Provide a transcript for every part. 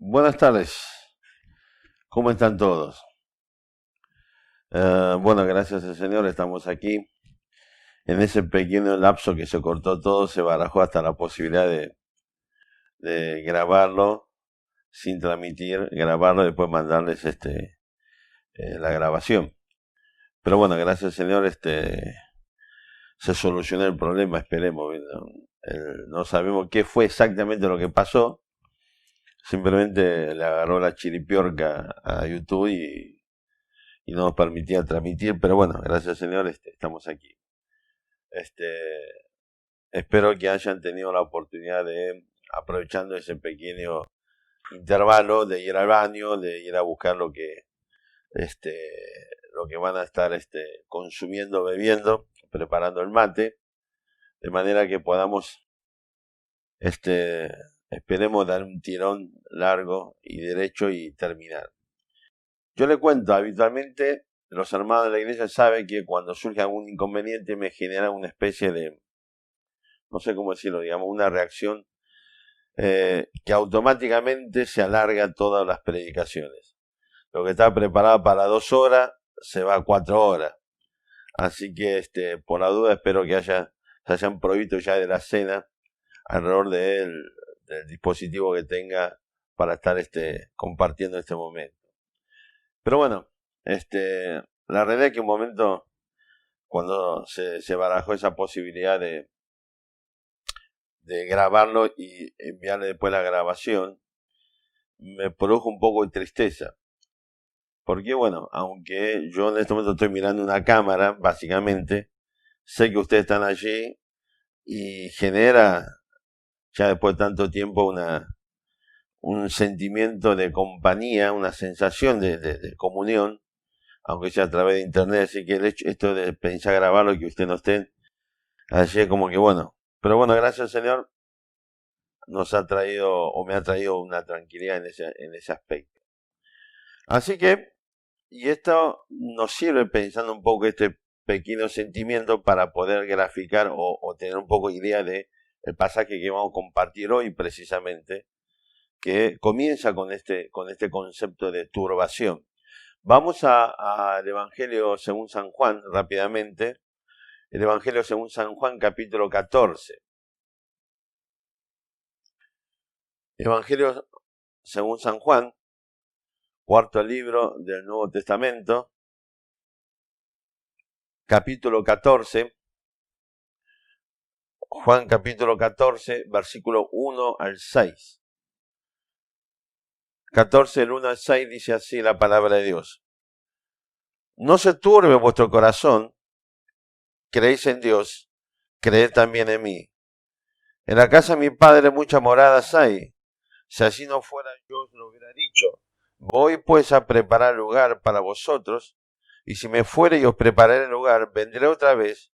Buenas tardes, ¿cómo están todos? Bueno, gracias al Señor estamos aquí. En ese pequeño lapso que se cortó todo, se barajó hasta la posibilidad de grabarlo sin transmitir, grabarlo y después mandarles la grabación. Pero bueno, gracias al Señor se solucionó el problema, esperemos. No sabemos qué fue exactamente lo que pasó, simplemente le agarró la chiripiorca a YouTube y no nos permitía transmitir, pero bueno, gracias al Señor estamos aquí. Este, Espero que hayan tenido la oportunidad de, aprovechando ese pequeño intervalo, de ir al baño, de ir a buscar este, lo que van a estar consumiendo, bebiendo, preparando el mate, de manera que podamos, esperemos dar un tirón largo y derecho y terminar. Yo le cuento, habitualmente los hermanos de la iglesia saben que cuando surge algún inconveniente me genera una especie de, no sé cómo decirlo, digamos, una reacción que automáticamente se alarga todas las predicaciones. Lo que está preparado para 2 horas se va a 4 horas. Así que por la duda espero que se hayan provisto ya de la cena alrededor del dispositivo que tenga para estar compartiendo este momento. Pero bueno, la realidad es que un momento cuando se barajó esa posibilidad de grabarlo y enviarle después la grabación, me produjo un poco de tristeza. Porque bueno, aunque yo en este momento estoy mirando una cámara, básicamente, sé que ustedes están allí y genera, ya después de tanto tiempo, un sentimiento de compañía, una sensación de comunión, aunque sea a través de internet. Así que esto de pensar grabarlo y que usted no esté allí es como que bueno. Pero bueno, gracias al Señor nos ha traído o me ha traído una tranquilidad en ese aspecto. Así que, y esto nos sirve pensando un poco este pequeño sentimiento para poder graficar o tener un poco idea de el pasaje que vamos a compartir hoy precisamente, que comienza con este concepto de turbación. Vamos al Evangelio según San Juan rápidamente. El Evangelio según San Juan capítulo 14. Evangelio según San Juan, cuarto libro del Nuevo Testamento, capítulo 14. Juan capítulo 14, versículo 1 al 6. 14, el 1 al 6 dice así la palabra de Dios. No se turbe vuestro corazón, creéis en Dios, creed también en mí. En la casa de mi Padre muchas moradas hay. Si así no fuera, yo os lo hubiera dicho. Voy pues a preparar lugar para vosotros, y si me fuere y os prepararé el lugar, vendré otra vez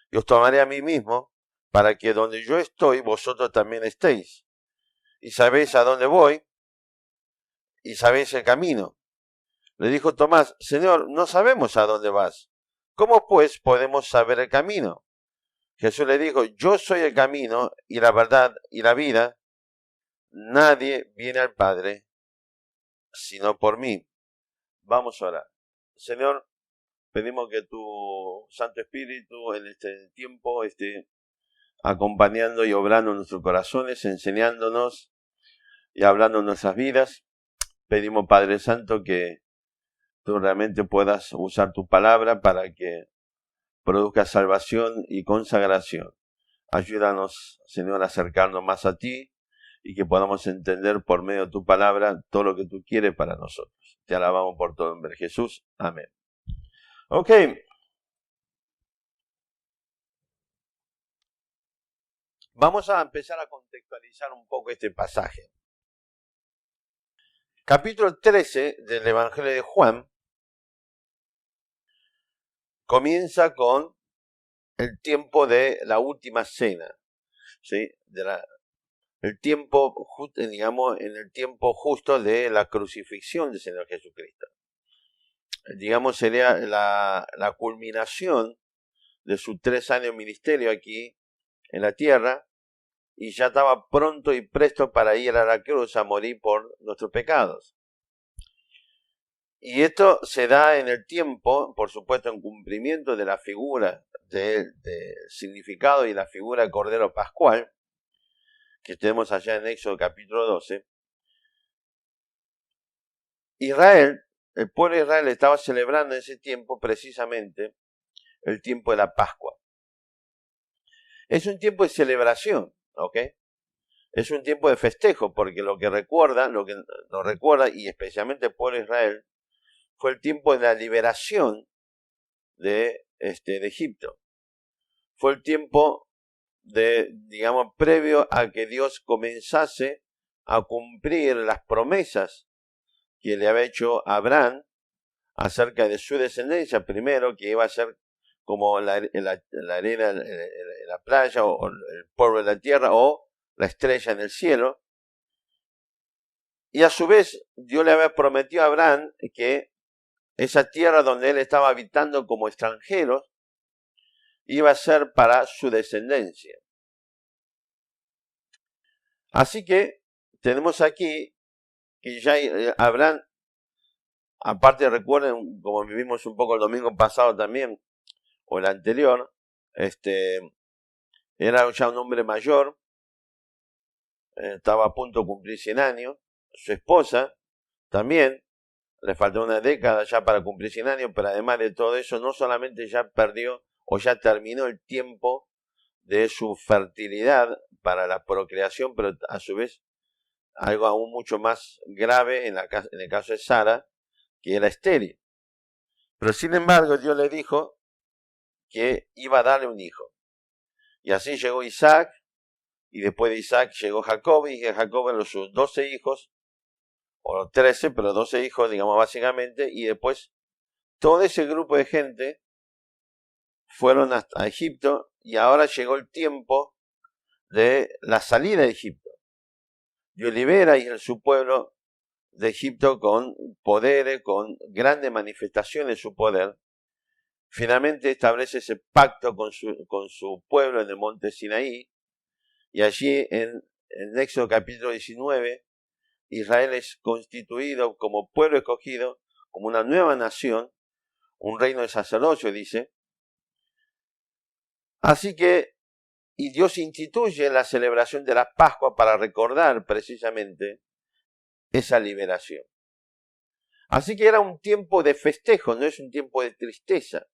y os tomaré a mí mismo, para que donde yo estoy, vosotros también estéis. Y sabéis a dónde voy, y sabéis el camino. Le dijo Tomás, Señor, no sabemos a dónde vas. ¿Cómo pues podemos saber el camino? Jesús le dijo, yo soy el camino y la verdad y la vida. Nadie viene al Padre sino por mí. Vamos a orar. Señor, pedimos que tu Santo Espíritu en este tiempo esté acompañando y obrando en nuestros corazones, enseñándonos y hablando en nuestras vidas. Pedimos, Padre Santo, que tú realmente puedas usar tu palabra para que produzca salvación y consagración. Ayúdanos, Señor, a acercarnos más a ti y que podamos entender por medio de tu palabra todo lo que tú quieres para nosotros. Te alabamos por todo nombre, Jesús. Amén. Ok. Vamos a empezar a contextualizar un poco este pasaje. Capítulo 13 del Evangelio de Juan comienza con el tiempo de la última cena, ¿sí? El tiempo, digamos, en el tiempo justo de la crucifixión del Señor Jesucristo. Digamos, sería la culminación de sus 3 años de ministerio aquí en la tierra, y ya estaba pronto y presto para ir a la cruz a morir por nuestros pecados. Y esto se da en el tiempo, por supuesto, en cumplimiento de la figura del significado y la figura del Cordero Pascual, que tenemos allá en Éxodo capítulo 12. Israel, el pueblo de Israel estaba celebrando en ese tiempo precisamente el tiempo de la Pascua. Es un tiempo de celebración, ¿ok? Es un tiempo de festejo, porque lo que nos recuerda, y especialmente el pueblo de Israel, fue el tiempo de la liberación de Egipto. Fue el tiempo previo a que Dios comenzase a cumplir las promesas que le había hecho a Abraham acerca de su descendencia, primero que iba a ser como la arena en la playa, o el polvo de la tierra, o la estrella en el cielo. Y a su vez, Dios le había prometido a Abraham que esa tierra donde él estaba habitando como extranjero iba a ser para su descendencia. Así que tenemos aquí que ya Abraham, aparte recuerden, como vivimos un poco el domingo pasado también, o el anterior, era ya un hombre mayor, estaba a punto de cumplir 100 años, su esposa también, le faltó una década ya para cumplir 100 años, pero además de todo eso, no solamente ya perdió o ya terminó el tiempo de su fertilidad para la procreación, pero a su vez algo aún mucho más grave en el caso de Sara, que era estéril. Pero sin embargo, Dios le dijo que iba a darle un hijo. Y así llegó Isaac, y después de Isaac llegó Jacob, y Jacob eran sus 12 hijos, o 13, pero 12 hijos, digamos básicamente, y después todo ese grupo de gente fueron hasta Egipto, y ahora llegó el tiempo de la salida de Egipto. Dios libera a su pueblo de Egipto con poderes, con grandes manifestaciones de su poder. Finalmente establece ese pacto con su pueblo en el monte Sinaí, y allí en Éxodo capítulo 19, Israel es constituido como pueblo escogido, como una nueva nación, un reino de sacerdocio, dice. Así que, y Dios instituye la celebración de la Pascua para recordar precisamente esa liberación. Así que era un tiempo de festejo, no es un tiempo de tristeza.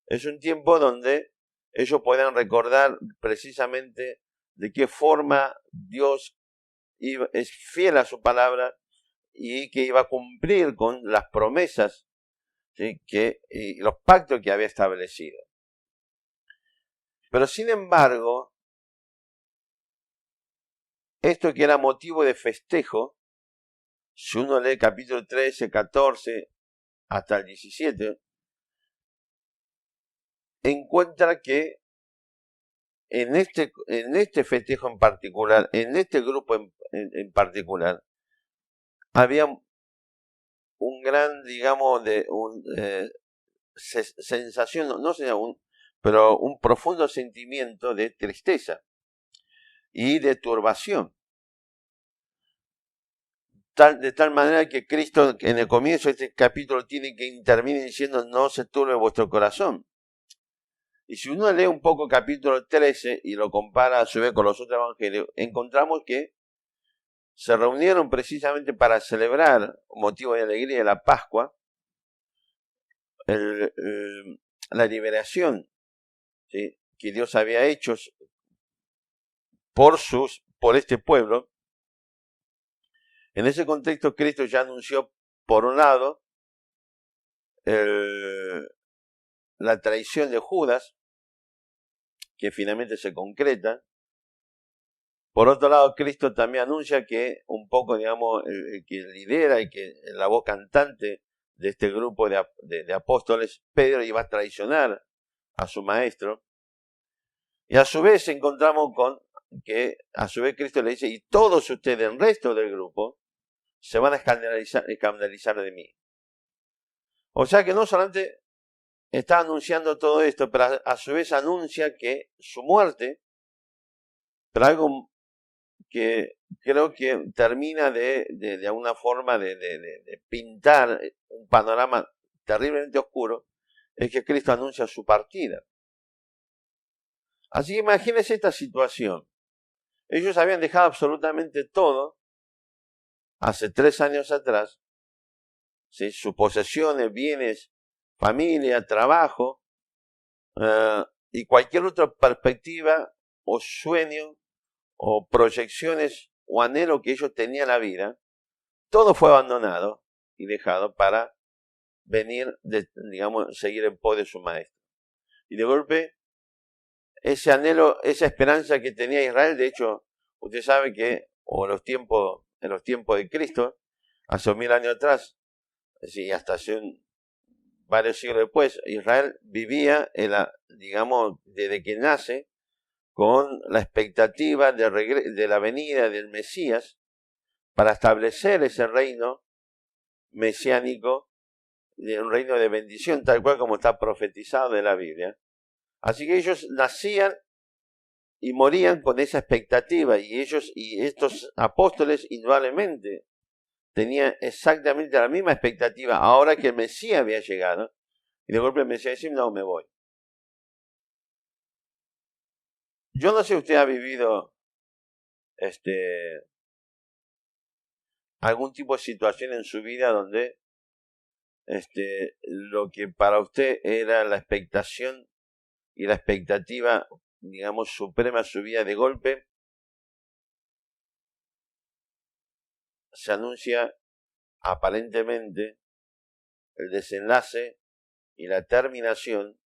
Es un tiempo donde ellos puedan recordar precisamente de qué forma Dios es fiel a su palabra y que iba a cumplir con las promesas, ¿sí?, y los pactos que había establecido. Pero sin embargo, esto que era motivo de festejo, si uno lee capítulo 13, 14 hasta el 17, encuentra que en este festejo en particular, en este grupo en particular, había un gran, digamos, sensación, no sé, pero un profundo sentimiento de tristeza y de turbación. De tal manera que Cristo en el comienzo de este capítulo tiene que intervenir diciendo: no se turbe vuestro corazón. Y si uno lee un poco capítulo 13 y lo compara a su vez con los otros evangelios, encontramos que se reunieron precisamente para celebrar, motivo de alegría, de la Pascua, la liberación, ¿sí?, que Dios había hecho por este pueblo. En ese contexto, Cristo ya anunció, por un lado, la traición de Judas, que finalmente se concreta. Por otro lado, Cristo también anuncia que un poco, digamos, el que lidera y que la voz cantante de este grupo de apóstoles, Pedro, iba a traicionar a su maestro. Y a su vez encontramos con que a su vez Cristo le dice: y todos ustedes, el resto del grupo, se van a escandalizar de mí. O sea que no solamente está anunciando todo esto, pero a su vez anuncia que su muerte pero algo que creo que termina de alguna forma de pintar un panorama terriblemente oscuro, es que Cristo anuncia su partida. Así que imagínense esta situación. Ellos habían dejado absolutamente todo hace 3 años atrás, ¿sí? Sus posesiones, bienes, familia, trabajo, y cualquier otra perspectiva o sueño o proyecciones o anhelo que ellos tenían en la vida, todo fue abandonado y dejado para venir, digamos, seguir en pos de su maestro. Y de golpe, ese anhelo, esa esperanza que tenía Israel, de hecho, usted sabe que en los tiempos de Cristo, hace 1000 años atrás, y hasta varios siglos después, Israel vivía, digamos, desde que nace, con la expectativa de la venida del Mesías para establecer ese reino mesiánico, un reino de bendición, tal cual como está profetizado en la Biblia. Así que ellos nacían y morían con esa expectativa, y estos apóstoles indudablemente tenían exactamente la misma expectativa ahora que el Mesías había llegado, y de golpe el Mesías dice: no, me voy. Yo no sé si usted ha vivido algún tipo de situación en su vida donde lo que para usted era la expectación y la expectativa, digamos, suprema, su vida, de golpe se anuncia aparentemente el desenlace y la terminación,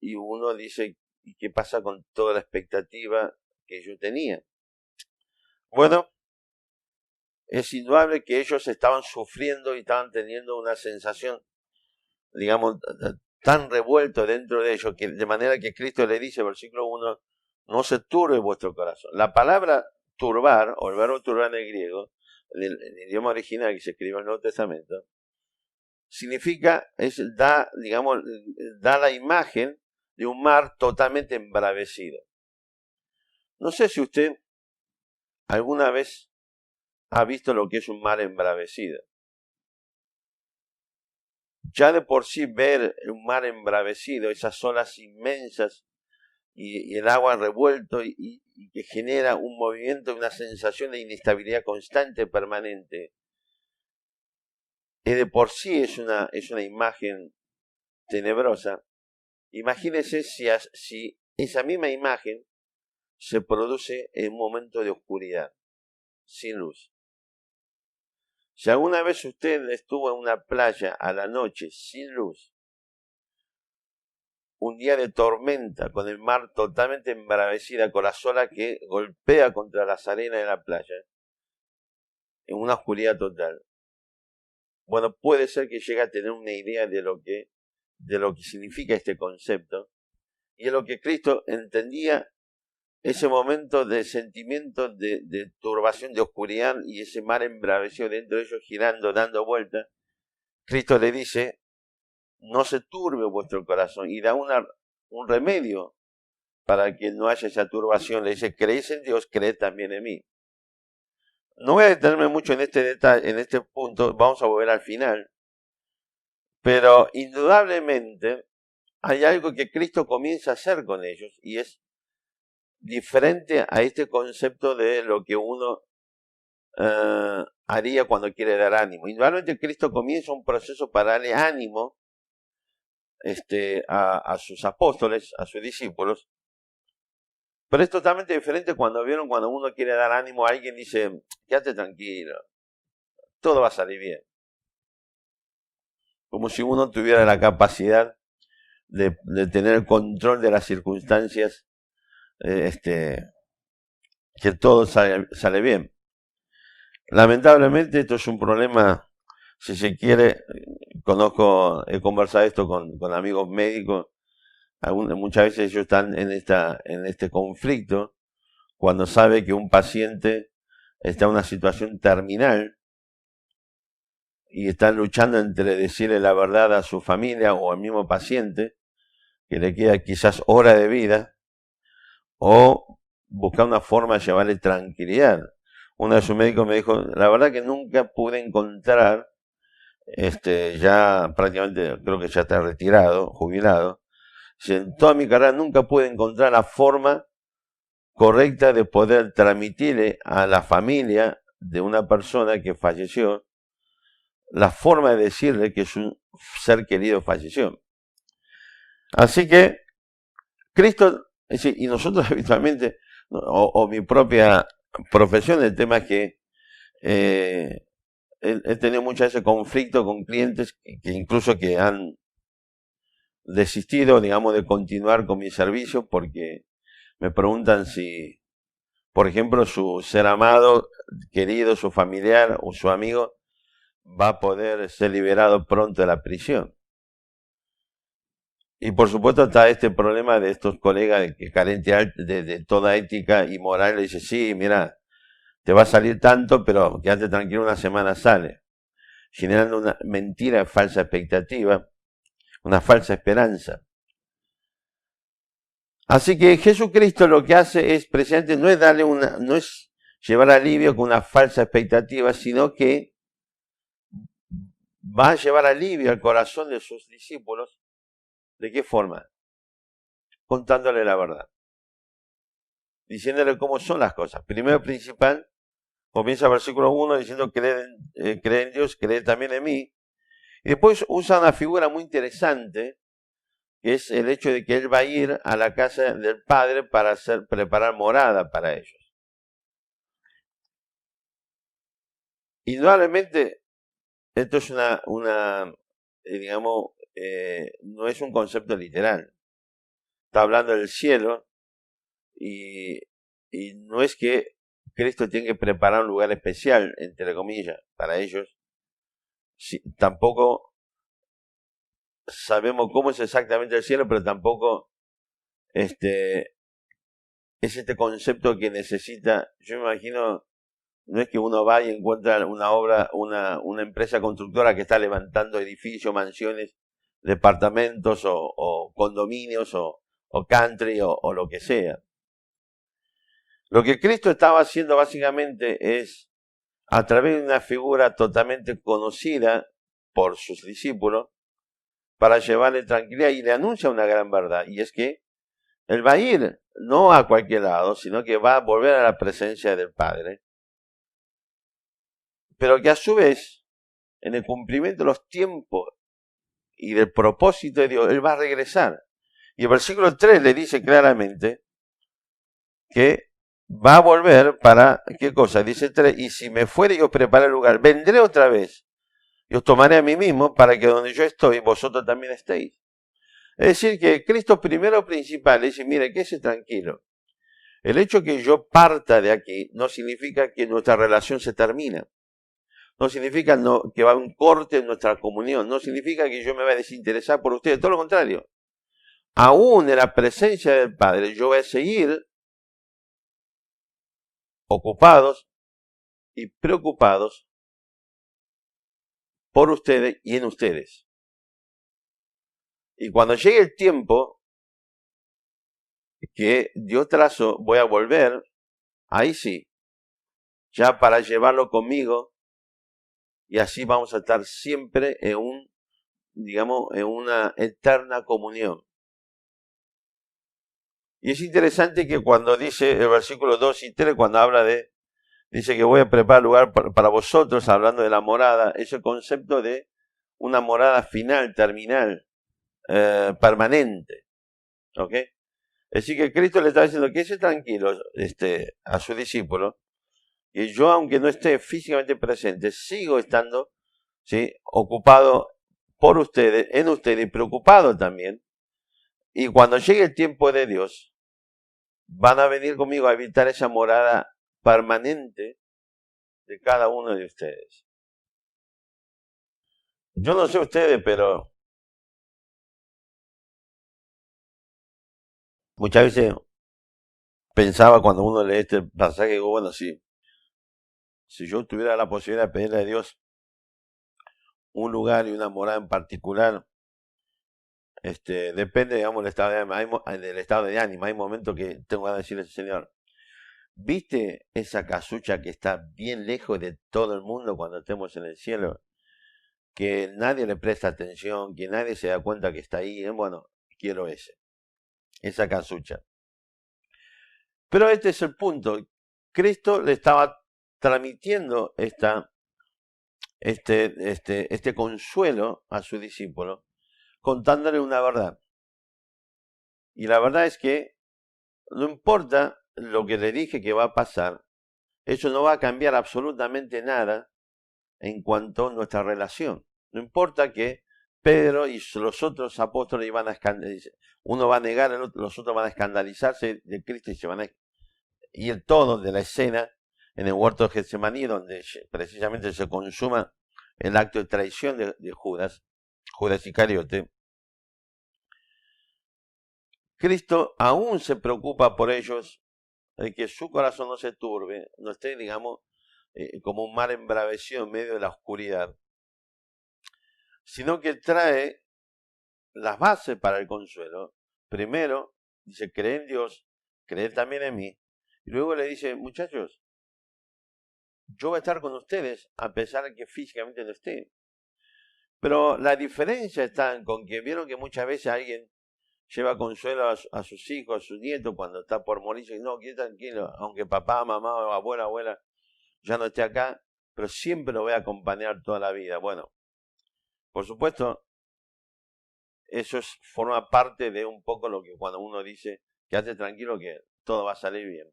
y uno dice: ¿y qué pasa con toda la expectativa que yo tenía? Bueno, es indudable que ellos estaban sufriendo y estaban teniendo una sensación, digamos, tan revuelto dentro de ellos, que de manera que Cristo le dice, versículo 1, no se turbe vuestro corazón. La palabra turbar, o el verbo turbar en el griego, en el idioma original que se escribe en el Nuevo Testamento, significa, da la imagen de un mar totalmente embravecido. No sé si usted alguna vez ha visto lo que es un mar embravecido. Ya de por sí ver un mar embravecido, esas olas inmensas y el agua revuelto y que genera un movimiento, una sensación de inestabilidad constante, permanente, de por sí es una imagen tenebrosa. Imagínese si esa misma imagen se produce en un momento de oscuridad, sin luz. Si alguna vez usted estuvo en una playa a la noche sin luz, un día de tormenta, con el mar totalmente embravecida, con la olas que golpea contra las arenas de la playa, en una oscuridad total, bueno, puede ser que llegue a tener una idea de lo que significa este concepto, y es lo que Cristo entendía, ese momento de sentimiento de turbación, de oscuridad, y ese mar embravecido dentro de ellos, girando, dando vueltas. Cristo le dice: no se turbe vuestro corazón, y da un remedio para que no haya esa turbación. Le dice: creéis en Dios, creed también en mí. No voy a detenerme mucho en este detalle, en este punto, vamos a volver al final, pero indudablemente hay algo que Cristo comienza a hacer con ellos, y es diferente a este concepto de lo que uno haría cuando quiere dar ánimo. Indudablemente Cristo comienza un proceso para darle ánimo a sus apóstoles, a sus discípulos, pero es totalmente diferente cuando uno quiere dar ánimo a alguien, dice: quédate tranquilo, todo va a salir bien. Como si uno tuviera la capacidad de tener el control de las circunstancias, que todo sale bien. Lamentablemente esto es un problema, si se quiere, he conversado esto con amigos médicos, muchas veces ellos están en este conflicto cuando sabe que un paciente está en una situación terminal y están luchando entre decirle la verdad a su familia o al mismo paciente, que le queda quizás hora de vida, o buscar una forma de llevarle tranquilidad. Uno de sus médicos me dijo, la verdad que nunca pude encontrar, ya prácticamente creo que ya está retirado, jubilado, en toda mi carrera nunca pude encontrar la forma correcta de poder transmitirle a la familia de una persona que falleció la forma de decirle que su ser querido falleció. Así que Cristo, es decir, y nosotros habitualmente, o mi propia profesión, el tema es que he tenido muchas veces conflicto con clientes que incluso que han desistido, digamos, de continuar con mi servicio porque me preguntan si, por ejemplo, su ser amado, querido, su familiar o su amigo va a poder ser liberado pronto de la prisión. Y por supuesto está este problema de estos colegas que carentes de toda ética y moral, le dice, sí, mira, te va a salir tanto, pero quédate tranquilo, una semana sale. Generando una mentira, falsa expectativa, una falsa esperanza. Así que Jesucristo lo que hace es precisamente no es llevar alivio con una falsa expectativa, sino que va a llevar alivio al corazón de sus discípulos. ¿De qué forma? Contándole la verdad. Diciéndole cómo son las cosas. Primero principal, comienza el versículo 1 diciendo cree en Dios, cree también en mí. Y después usa una figura muy interesante, que es el hecho de que él va a ir a la casa del Padre para preparar morada para ellos. Indudablemente, esto es digamos, no es un concepto literal. Está hablando del cielo y no es que Cristo tiene que preparar un lugar especial, entre comillas, para ellos. Tampoco sabemos cómo es exactamente el cielo, pero tampoco es este concepto que necesita. Yo me imagino, no es que uno va y encuentra una empresa constructora que está levantando edificios, mansiones, departamentos o condominios o country o lo que sea. Lo que Cristo estaba haciendo básicamente es, a través de una figura totalmente conocida por sus discípulos, para llevarle tranquilidad, y le anuncia una gran verdad, y es que él va a ir no a cualquier lado, sino que va a volver a la presencia del Padre, pero que a su vez, en el cumplimiento de los tiempos y del propósito de Dios, él va a regresar. Y el versículo 3 le dice claramente que va a volver para, ¿qué cosa? Dice 3, y si me fuere y os preparo el lugar, vendré otra vez y os tomaré a mí mismo para que donde yo estoy, vosotros también estéis. Es decir, que Cristo primero principal dice, mire, quédese tranquilo. El hecho que yo parta de aquí no significa que nuestra relación se termina. No significa que va a haber un corte en nuestra comunión. No significa que yo me voy a desinteresar por ustedes. Todo lo contrario. Aún en la presencia del Padre, yo voy a seguir ocupados y preocupados por ustedes y en ustedes. Y cuando llegue el tiempo que Dios trazó, voy a volver, ahí sí, ya para llevarlo conmigo, y así vamos a estar siempre en en una eterna comunión. Y es interesante que cuando dice el versículo 2 y 3, cuando dice que voy a preparar lugar para vosotros, hablando de la morada, es el concepto de una morada final, terminal, permanente. ¿Ok? Es decir, que Cristo le está diciendo que ese tranquilo a su discípulo, que yo, aunque no esté físicamente presente, sigo estando, ¿sí?, ocupado por ustedes, en ustedes, y preocupado también. Y cuando llegue el tiempo de Dios, van a venir conmigo a habitar esa morada permanente de cada uno de ustedes. Yo no sé ustedes, pero muchas veces pensaba cuando uno lee este pasaje, digo, bueno, si yo tuviera la posibilidad de pedirle a Dios un lugar y una morada en particular, depende, digamos, del estado de ánimo. Hay momentos que tengo que decirle al Señor, ¿viste esa casucha que está bien lejos de todo el mundo cuando estemos en el cielo? Que nadie le presta atención, que nadie se da cuenta que está ahí. Bueno, quiero esa casucha. Pero este es el punto. Cristo le estaba transmitiendo este consuelo a su discípulo, contándole una verdad. Y la verdad es que no importa lo que le dije que va a pasar, eso no va a cambiar absolutamente nada en cuanto a nuestra relación. No importa que Pedro y los otros apóstoles iban a escandalizar, uno va a negar, los otros van a escandalizarse de Cristo y se van a ir todos de la escena en el huerto de Getsemaní, donde precisamente se consuma el acto de traición de Judas Iscariote. Cristo aún se preocupa por ellos, de que su corazón no se turbe, no esté, digamos, como un mar embravecido en medio de la oscuridad, sino que trae las bases para el consuelo. Primero, dice, cree en Dios, cree también en mí. Y luego le dice, muchachos, yo voy a estar con ustedes a pesar de que físicamente no esté. Pero la diferencia está con que vieron que muchas veces alguien lleva consuelo a sus hijos, a sus nietos cuando está por morir. Y dice, no, quédate tranquilo, aunque papá, mamá, abuela ya no esté acá, pero siempre lo voy a acompañar toda la vida. Bueno, por supuesto, eso forma parte de un poco lo que cuando uno dice, quédate tranquilo que todo va a salir bien.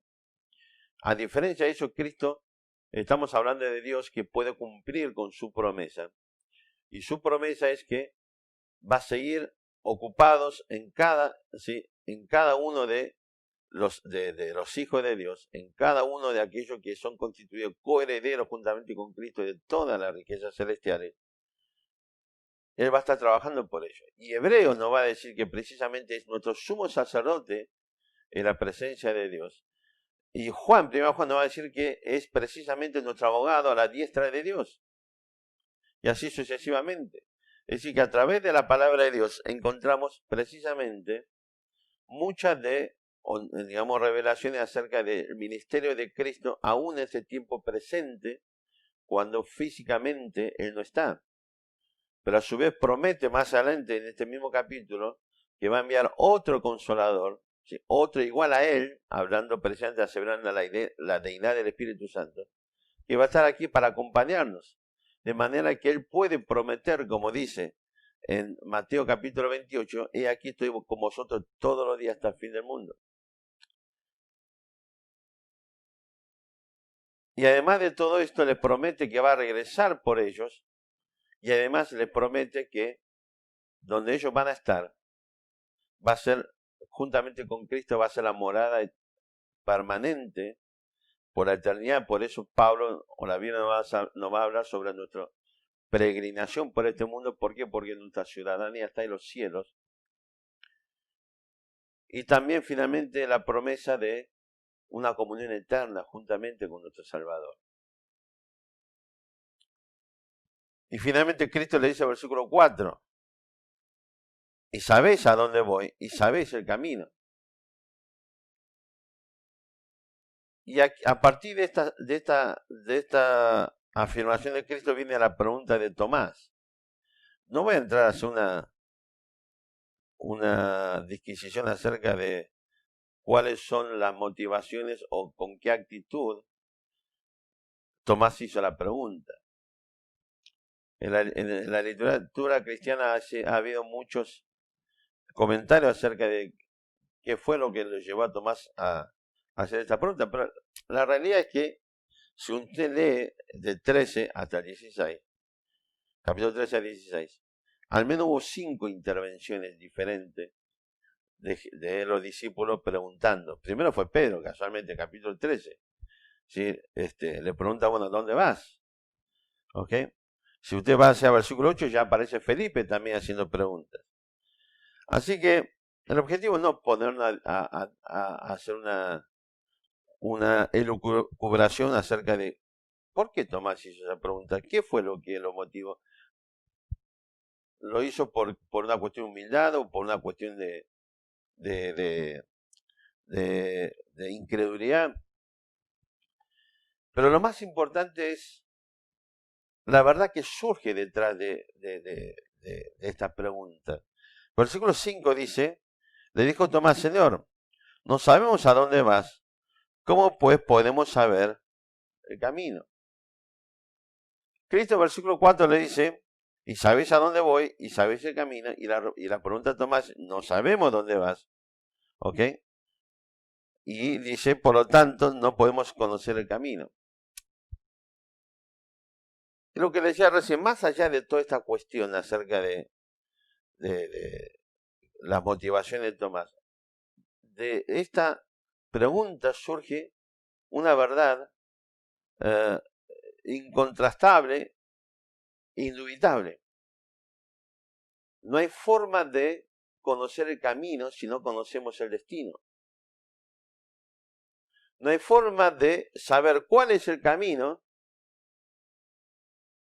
A diferencia de eso, Cristo, estamos hablando de Dios que puede cumplir con su promesa. Y su promesa es que va a seguir ocupados en cada uno de los hijos de Dios, en cada uno de aquellos que son constituidos coherederos juntamente con Cristo de todas las riquezas celestiales. Él va a estar trabajando por ello. Y Hebreos nos va a decir que precisamente es nuestro sumo sacerdote en la presencia de Dios. Y primero Juan nos va a decir que es precisamente nuestro abogado a la diestra de Dios. Y así sucesivamente. Es decir, que a través de la palabra de Dios encontramos precisamente muchas digamos, revelaciones acerca del ministerio de Cristo aún en ese tiempo presente, cuando físicamente Él no está. Pero a su vez promete más adelante en este mismo capítulo que va a enviar otro consolador, ¿sí? Otro igual a Él, hablando precisamente, asegurando la deidad del Espíritu Santo, que va a estar aquí para acompañarnos. De manera que Él puede prometer, como dice en Mateo capítulo 28, he aquí estoy con vosotros todos los días hasta el fin del mundo. Y además de todo esto, les promete que va a regresar por ellos. Y además les promete que donde ellos van a estar, va a ser, juntamente con Cristo, va a ser la morada permanente por la eternidad. Por eso Pablo, o la Biblia nos va a hablar sobre nuestra peregrinación por este mundo. ¿Por qué? Porque nuestra ciudadanía está en los cielos. Y también finalmente la promesa de una comunión eterna juntamente con nuestro Salvador. Y finalmente Cristo le dice al versículo 4, y sabéis a dónde voy, y sabéis el camino. Y a partir de esta afirmación de Cristo viene la pregunta de Tomás. No voy a entrar a hacer una disquisición acerca de cuáles son las motivaciones o con qué actitud Tomás hizo la pregunta. En la literatura cristiana ha habido muchos comentarios acerca de qué fue lo que le llevó a Tomás a hacer esta pregunta, pero la realidad es que si usted lee de 13 hasta el 16, capítulo 13 al 16, al menos hubo 5 intervenciones diferentes de los discípulos preguntando. Primero fue Pedro, casualmente, capítulo 13. ¿Sí? Le pregunta, bueno, ¿dónde vas? ¿Ok? Si usted va hacia el versículo 8, ya aparece Felipe también haciendo preguntas. Así que el objetivo es no ponernos a hacer una elucubración acerca de por qué Tomás hizo esa pregunta, qué fue lo que lo motivó. ¿Lo hizo por una cuestión de humildad o por una cuestión de incredulidad? Pero lo más importante es la verdad que surge detrás de esta pregunta. Versículo 5 dice, le dijo Tomás, Señor, no sabemos a dónde vas, ¿cómo pues podemos saber el camino? Cristo, versículo 4 le dice, y sabéis a dónde voy, y sabéis el camino, y la pregunta de Tomás, no sabemos dónde vas, ¿ok? Y dice, por lo tanto, no podemos conocer el camino. Y lo que le decía recién, más allá de toda esta cuestión acerca de las motivaciones de Tomás, de esta pregunta surge una verdad eh, incontrastable, indubitable. No hay forma de conocer el camino si no conocemos el destino. No hay forma de saber cuál es el camino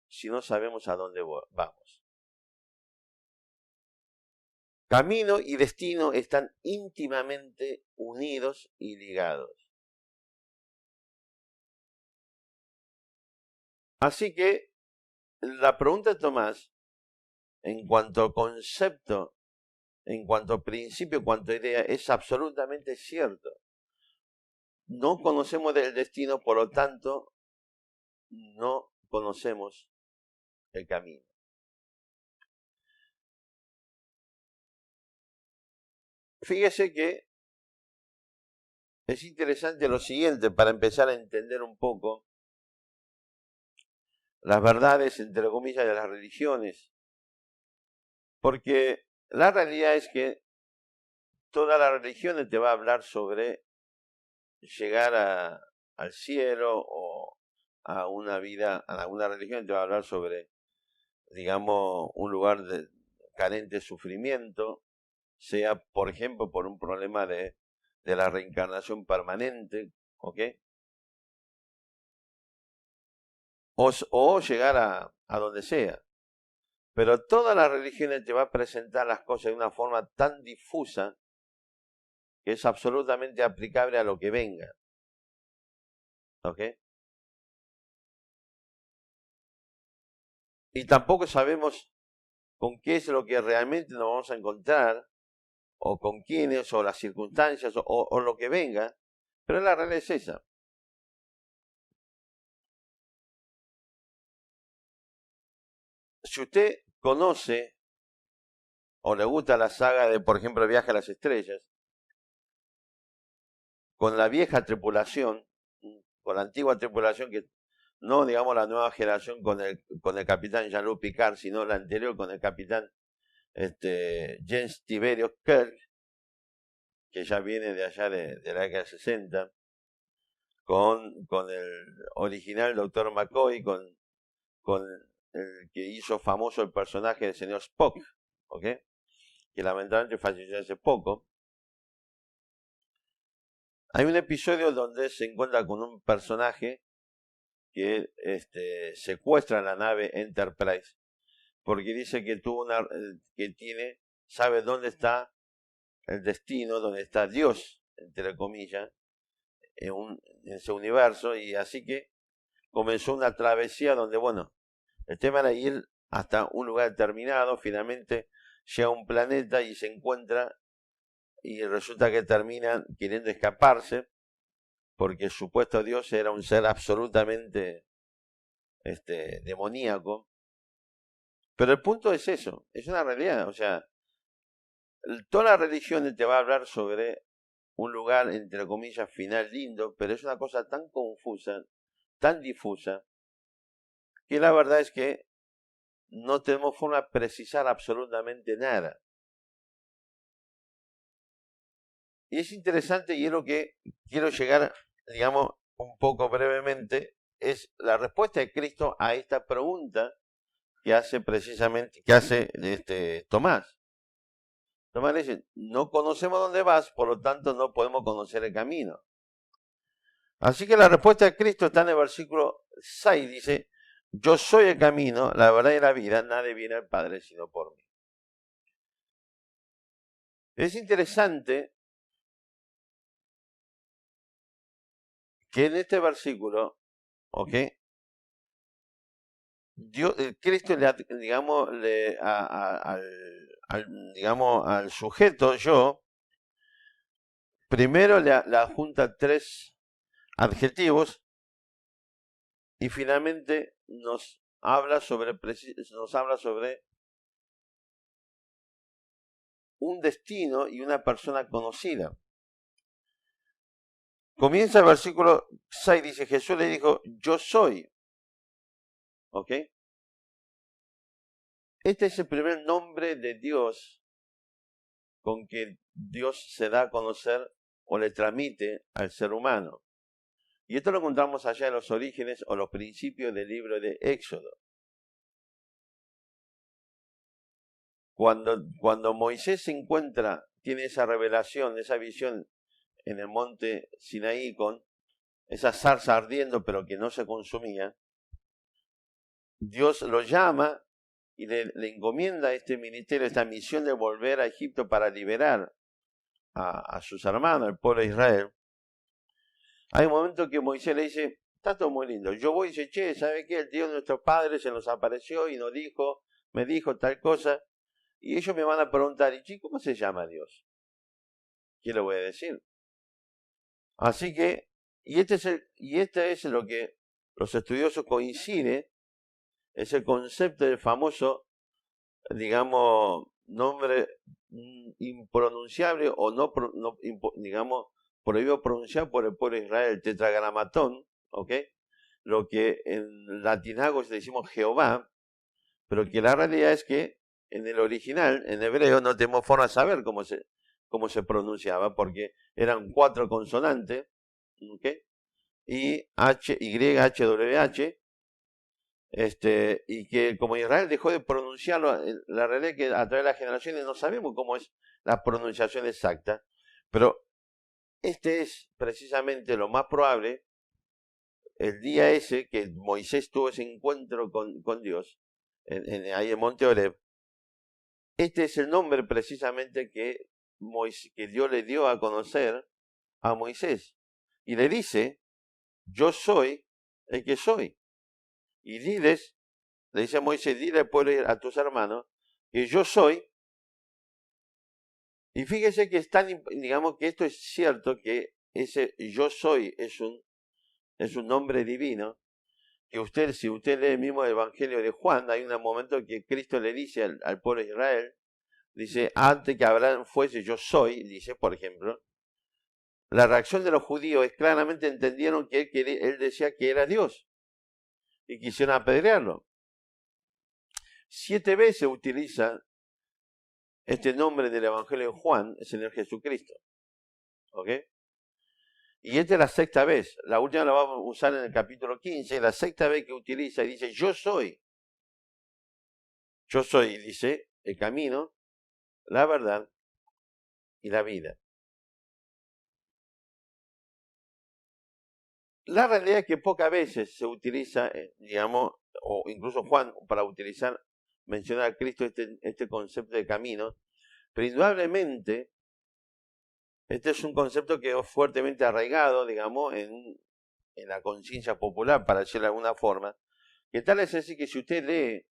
si no sabemos a dónde vamos. Camino y destino están íntimamente unidos y ligados. Así que la pregunta de Tomás, en cuanto a concepto, en cuanto a principio, en cuanto a idea, es absolutamente cierto. No conocemos del destino, por lo tanto, no conocemos el camino. Fíjese que es interesante lo siguiente para empezar a entender un poco las verdades, entre comillas, de las religiones. Porque la realidad es que todas las religiones te va a hablar sobre llegar al cielo o a una vida, a alguna religión te va a hablar sobre, digamos, un lugar carente de sufrimiento, sea, por ejemplo, por un problema de la reencarnación permanente, ¿ok? O llegar a donde sea. Pero todas las religiones te va a presentar las cosas de una forma tan difusa que es absolutamente aplicable a lo que venga. ¿Ok? Y tampoco sabemos con qué es lo que realmente nos vamos a encontrar, o con quiénes, o las circunstancias, o lo que venga, pero la realidad es esa. Si usted conoce o le gusta la saga de, por ejemplo, Viaje a las Estrellas, con la vieja tripulación, con la antigua tripulación que no, digamos, la nueva generación con el capitán Jean-Luc Picard, sino la anterior con el capitán James Tiberius Kirk, que ya viene de allá de la década de 60, con el original Dr. McCoy, con el que hizo famoso el personaje del señor Spock, ¿ok? Que lamentablemente falleció hace poco. Hay un episodio donde se encuentra con un personaje que secuestra la nave Enterprise porque dice que sabe dónde está el destino, dónde está Dios, entre comillas, en ese universo, y así que comenzó una travesía donde, bueno, el tema era ir hasta un lugar determinado, finalmente llega a un planeta y se encuentra, y resulta que terminan queriendo escaparse, porque el supuesto Dios era un ser absolutamente demoníaco. Pero el punto es eso, es una realidad, o sea, todas las religiones te va a hablar sobre un lugar, entre comillas, final lindo, pero es una cosa tan confusa, tan difusa, que la verdad es que no tenemos forma de precisar absolutamente nada. Y es interesante, y es lo que quiero llegar, digamos, un poco brevemente, es la respuesta de Cristo a esta pregunta que hace precisamente, que hace Tomás. Tomás le dice, no conocemos dónde vas, por lo tanto no podemos conocer el camino. Así que la respuesta de Cristo está en el versículo 6, dice, yo soy el camino, la verdad y la vida, nadie viene al Padre sino por mí. Es interesante que en este versículo ¿ok? Cristo digamos, digamos, al sujeto, yo, primero le adjunta 3 adjetivos y finalmente nos habla sobre un destino y una persona conocida. Comienza el versículo 6, dice, Jesús le dijo, yo soy. ¿Ok? Este es el primer nombre de Dios con que Dios se da a conocer o le transmite al ser humano. Y esto lo encontramos allá en los orígenes o los principios del libro de Éxodo. Cuando Moisés se encuentra, tiene esa revelación, esa visión en el monte Sinaí con esa zarza ardiendo pero que no se consumía, Dios lo llama y le encomienda este ministerio, esta misión de volver a Egipto para liberar a sus hermanos, al pueblo de Israel. Hay un momento que Moisés le dice, está todo muy lindo, yo voy y dice, che, ¿sabe qué? El Dios de nuestros padres se nos apareció y me dijo tal cosa, y ellos me van a preguntar, ¿y cómo se llama Dios? ¿Qué le voy a decir? Así que, y este es lo que los estudiosos coinciden, es el concepto del famoso, digamos, nombre impronunciable o digamos, prohibido pronunciar por el pueblo de Israel, el tetragramatón, ¿ok? Lo que en latinago le decimos Jehová, pero que la realidad es que en el original, en hebreo, no tenemos forma de saber cómo se pronunciaba, porque eran 4 consonantes, ¿ok? Y H, Y, H, W, H, y que como Israel dejó de pronunciarlo, la realidad es que a través de las generaciones no sabemos cómo es la pronunciación exacta, pero este es precisamente lo más probable, el día ese que Moisés tuvo ese encuentro con Dios, ahí en Monte Oreb. Este es el nombre precisamente que Dios le dio a conocer a Moisés. Y le dice, yo soy el que soy. Y le dice a Moisés, dile al pueblo, a tus hermanos, que yo soy. Y fíjese que digamos que esto es cierto, que ese yo soy es un nombre divino, que si usted lee el mismo Evangelio de Juan, hay un momento que Cristo le dice al pueblo de Israel, dice, antes que Abraham fuese yo soy, dice, por ejemplo, la reacción de los judíos es claramente entendieron que él decía que era Dios y quisieron apedrearlo. 7 veces utiliza este nombre del Evangelio de Juan, el Señor Jesucristo. ¿Ok? Y esta es la 6ª vez. La última la vamos a usar en el capítulo 15, la 6ª vez que utiliza y dice, yo soy. Yo soy, dice, el camino, la verdad y la vida. La realidad es que pocas veces se utiliza, digamos, o incluso Juan, para mencionar a Cristo este concepto de camino, pero indudablemente este es un concepto que es fuertemente arraigado, digamos, en la conciencia popular, para decirlo de alguna forma, que tal es así que si usted lee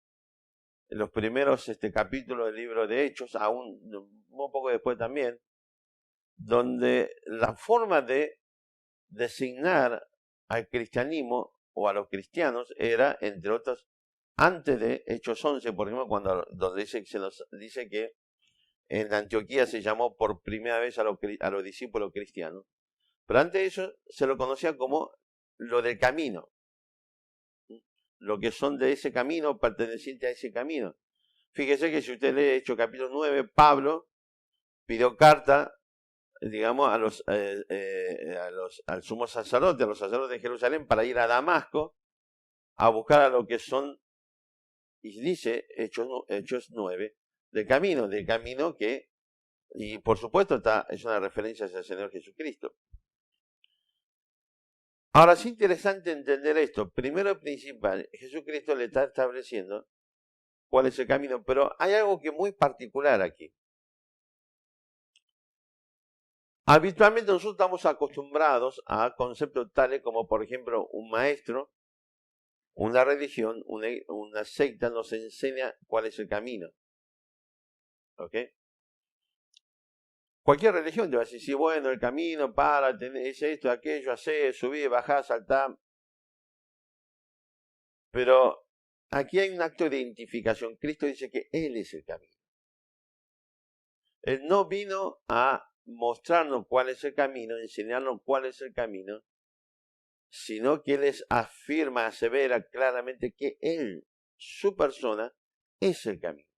los primeros capítulos del libro de Hechos, aún un poco después también, donde la forma de designar al cristianismo o a los cristianos era, entre otros, antes de Hechos 11, por ejemplo, donde se nos dice que en Antioquía se llamó por primera vez a los discípulos cristianos. Pero antes de eso se lo conocía como lo del camino, lo que son de ese camino, pertenecientes a ese camino. Fíjese que si usted lee Hechos capítulo 9, Pablo pidió carta, digamos, al sumo sacerdote, a los sacerdotes de Jerusalén, para ir a Damasco a buscar a lo que son, y dice Hechos 9, del camino que, y por supuesto es una referencia hacia el Señor Jesucristo. Ahora es interesante entender esto. Primero y principal, Jesucristo le está estableciendo cuál es el camino, pero hay algo que es muy particular aquí. Habitualmente nosotros estamos acostumbrados a conceptos tales como, por ejemplo, un maestro Una religión, una secta nos enseña cuál es el camino. ¿Ok? Cualquier religión te va a decir, sí, bueno, el camino para, es esto, aquello, hacer, subir, bajar, saltar. Pero aquí hay un acto de identificación. Cristo dice que Él es el camino. Él no vino a mostrarnos cuál es el camino, enseñarnos cuál es el camino, sino que Él les afirma, asevera claramente que Él, su persona, es el camino.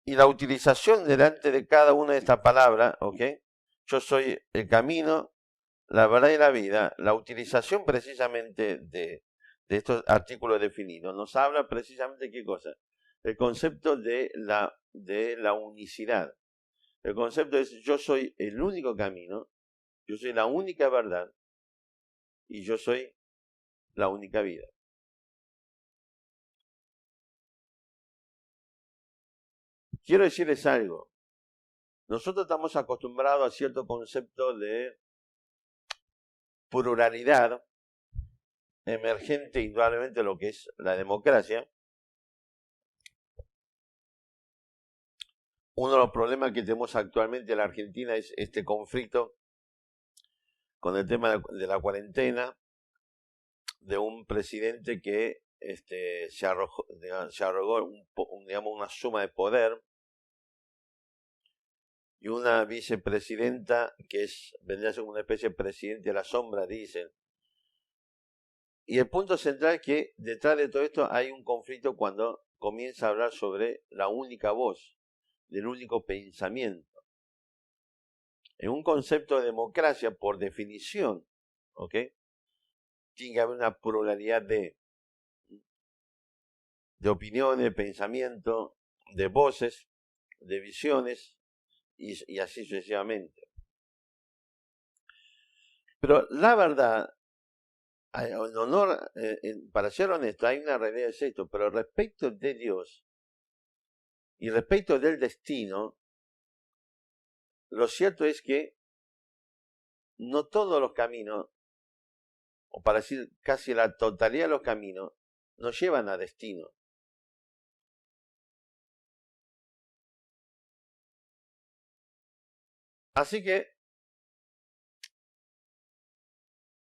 Y la utilización delante de cada una de estas palabras, ¿ok? Yo soy el camino, la verdad y la vida. La utilización precisamente de estos artículos definidos nos habla precisamente de qué cosa. El concepto de la unicidad. El concepto es yo soy el único camino, yo soy la única verdad y yo soy la única vida. Quiero decirles algo. Nosotros estamos acostumbrados a cierto concepto de pluralidad emergente, indudablemente, lo que es la democracia. Uno de los problemas que tenemos actualmente en la Argentina es este conflicto con el tema de la cuarentena, de un presidente que se arrogó digamos, una suma de poder, y una vicepresidenta que vendría a ser una especie de presidente de la sombra, dicen. Y el punto central es que detrás de todo esto hay un conflicto cuando comienza a hablar sobre la única voz, del único pensamiento. En un concepto de democracia, por definición, ¿ok? Tiene que haber una pluralidad de opiniones, de pensamiento, de voces, de visiones, y así sucesivamente. Pero la verdad, en honor, para ser honesto, hay una realidad de esto, pero respecto de Dios y respecto del destino, lo cierto es que no todos los caminos, o para decir casi la totalidad de los caminos, nos llevan a destino. Así que,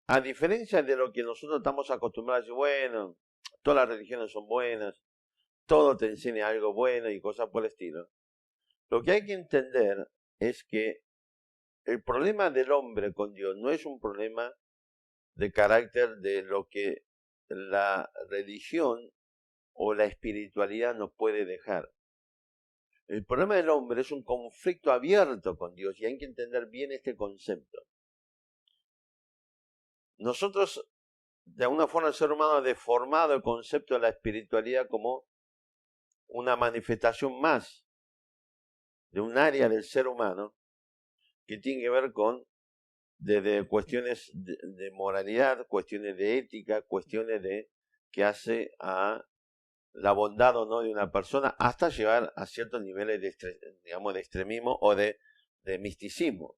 a diferencia de lo que nosotros estamos acostumbrados a decir, bueno, todas las religiones son buenas, todo te enseña algo bueno y cosas por el estilo, lo que hay que entender es que el problema del hombre con Dios no es un problema de carácter de lo que la religión o la espiritualidad nos puede dejar. El problema del hombre es un conflicto abierto con Dios y hay que entender bien este concepto. Nosotros, de alguna forma, el ser humano ha deformado el concepto de la espiritualidad como una manifestación más de un área del ser humano que tiene que ver con desde cuestiones de moralidad, cuestiones de ética, cuestiones de que hace a la bondad o no de una persona, hasta llegar a ciertos niveles digamos, de extremismo o de misticismo.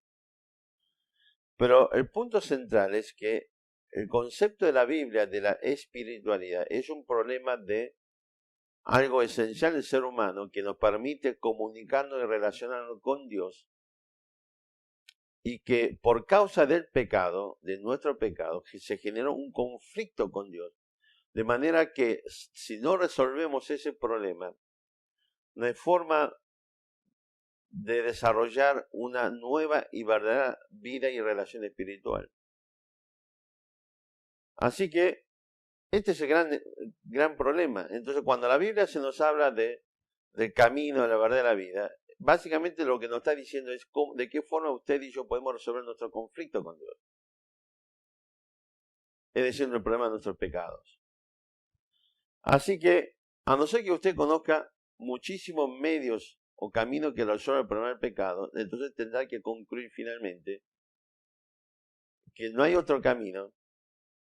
Pero el punto central es que el concepto de la Biblia de la espiritualidad es un problema de algo esencial del ser humano que nos permite comunicarnos y relacionarnos con Dios, y que por causa del pecado, de nuestro pecado, se generó un conflicto con Dios. De manera que si no resolvemos ese problema, no hay forma de desarrollar una nueva y verdadera vida y relación espiritual. Así que este es el gran problema. Entonces, cuando la Biblia se nos habla del camino, de la verdad de la vida, básicamente lo que nos está diciendo es de qué forma usted y yo podemos resolver nuestro conflicto con Dios. Es decir, el problema de nuestros pecados. Así que, a no ser que usted conozca muchísimos medios o caminos que resuelvan el problema del pecado, entonces tendrá que concluir finalmente que no hay otro camino,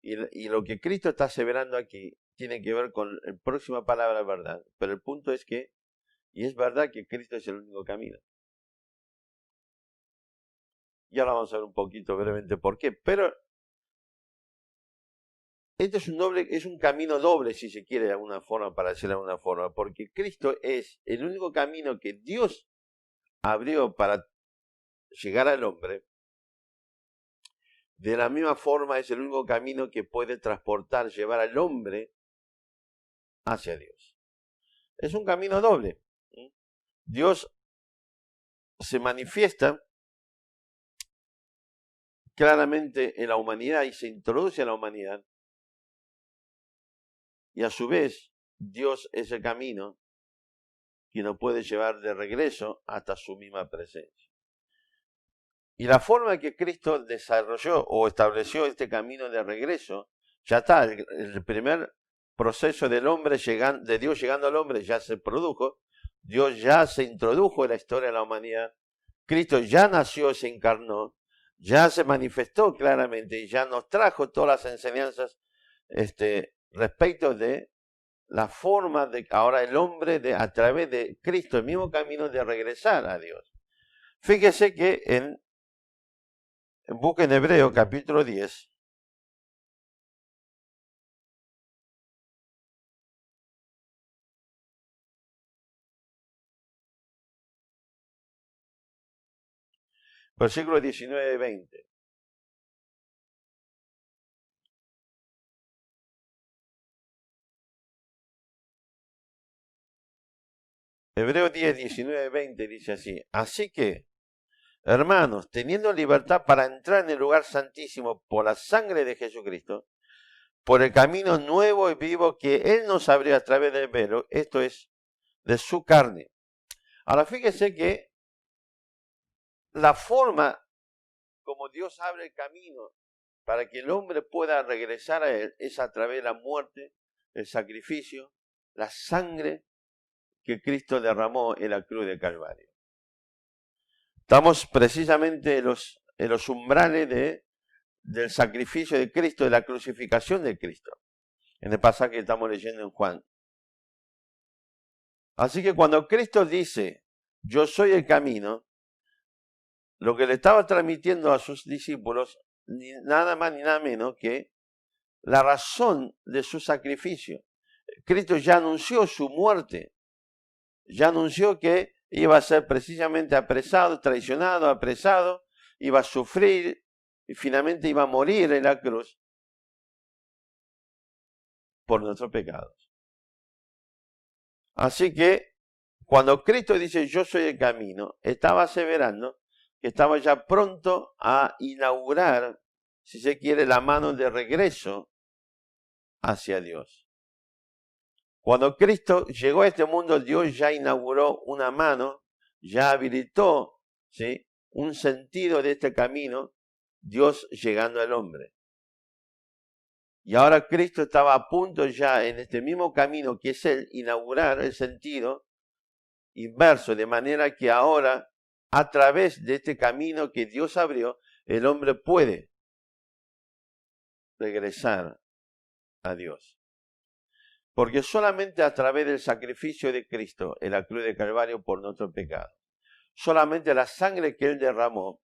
y lo que Cristo está aseverando aquí tiene que ver con la próxima palabra verdad. Pero el punto es que, y es verdad que Cristo es el único camino. Y ahora vamos a ver un poquito brevemente por qué. Pero este es un camino doble, si se quiere de alguna forma, para decirlo de alguna forma, porque Cristo es el único camino que Dios abrió para llegar al hombre. De la misma forma es el único camino que puede transportar, llevar al hombre hacia Dios. Es un camino doble. Dios se manifiesta claramente en la humanidad y se introduce en la humanidad. Y a su vez, Dios es el camino que nos puede llevar de regreso hasta su misma presencia. Y la forma que Cristo desarrolló o estableció este camino de regreso, ya está, el primer proceso del hombre de Dios llegando al hombre ya se produjo, Dios ya se introdujo en la historia de la humanidad, Cristo ya nació, se encarnó, ya se manifestó claramente y ya nos trajo todas las enseñanzas respecto de la forma de ahora el hombre a través de Cristo, el mismo camino de regresar a Dios. Fíjese que busquen Hebreo capítulo 10. Versículos 19 y 20. Hebreo 10, 19 y 20 dice así. Así que, hermanos, teniendo libertad para entrar en el lugar santísimo por la sangre de Jesucristo, por el camino nuevo y vivo que Él nos abrió a través del velo, esto es, de su carne. Ahora fíjese que la forma como Dios abre el camino para que el hombre pueda regresar a Él es a través de la muerte, el sacrificio, la sangre que Cristo derramó en la cruz de Calvario. Estamos precisamente en los umbrales del sacrificio de Cristo, de la crucificación de Cristo, en el pasaje que estamos leyendo en Juan. Así que cuando Cristo dice, yo soy el camino, lo que le estaba transmitiendo a sus discípulos, ni nada más ni nada menos que la razón de su sacrificio. Cristo ya anunció su muerte, ya anunció que iba a ser precisamente apresado, traicionado, apresado, iba a sufrir y finalmente iba a morir en la cruz por nuestros pecados. Así que cuando Cristo dice yo soy el camino, estaba aseverando que estaba ya pronto a inaugurar, si se quiere, la mano de regreso hacia Dios. Cuando Cristo llegó a este mundo, Dios ya inauguró una mano, ya habilitó, ¿sí?, un sentido de este camino, Dios llegando al hombre. Y ahora Cristo estaba a punto ya en este mismo camino que es el inaugurar el sentido inverso, de manera que ahora, a través de este camino que Dios abrió, el hombre puede regresar a Dios. Porque solamente a través del sacrificio de Cristo en la cruz de Calvario por nuestro pecado, solamente la sangre que Él derramó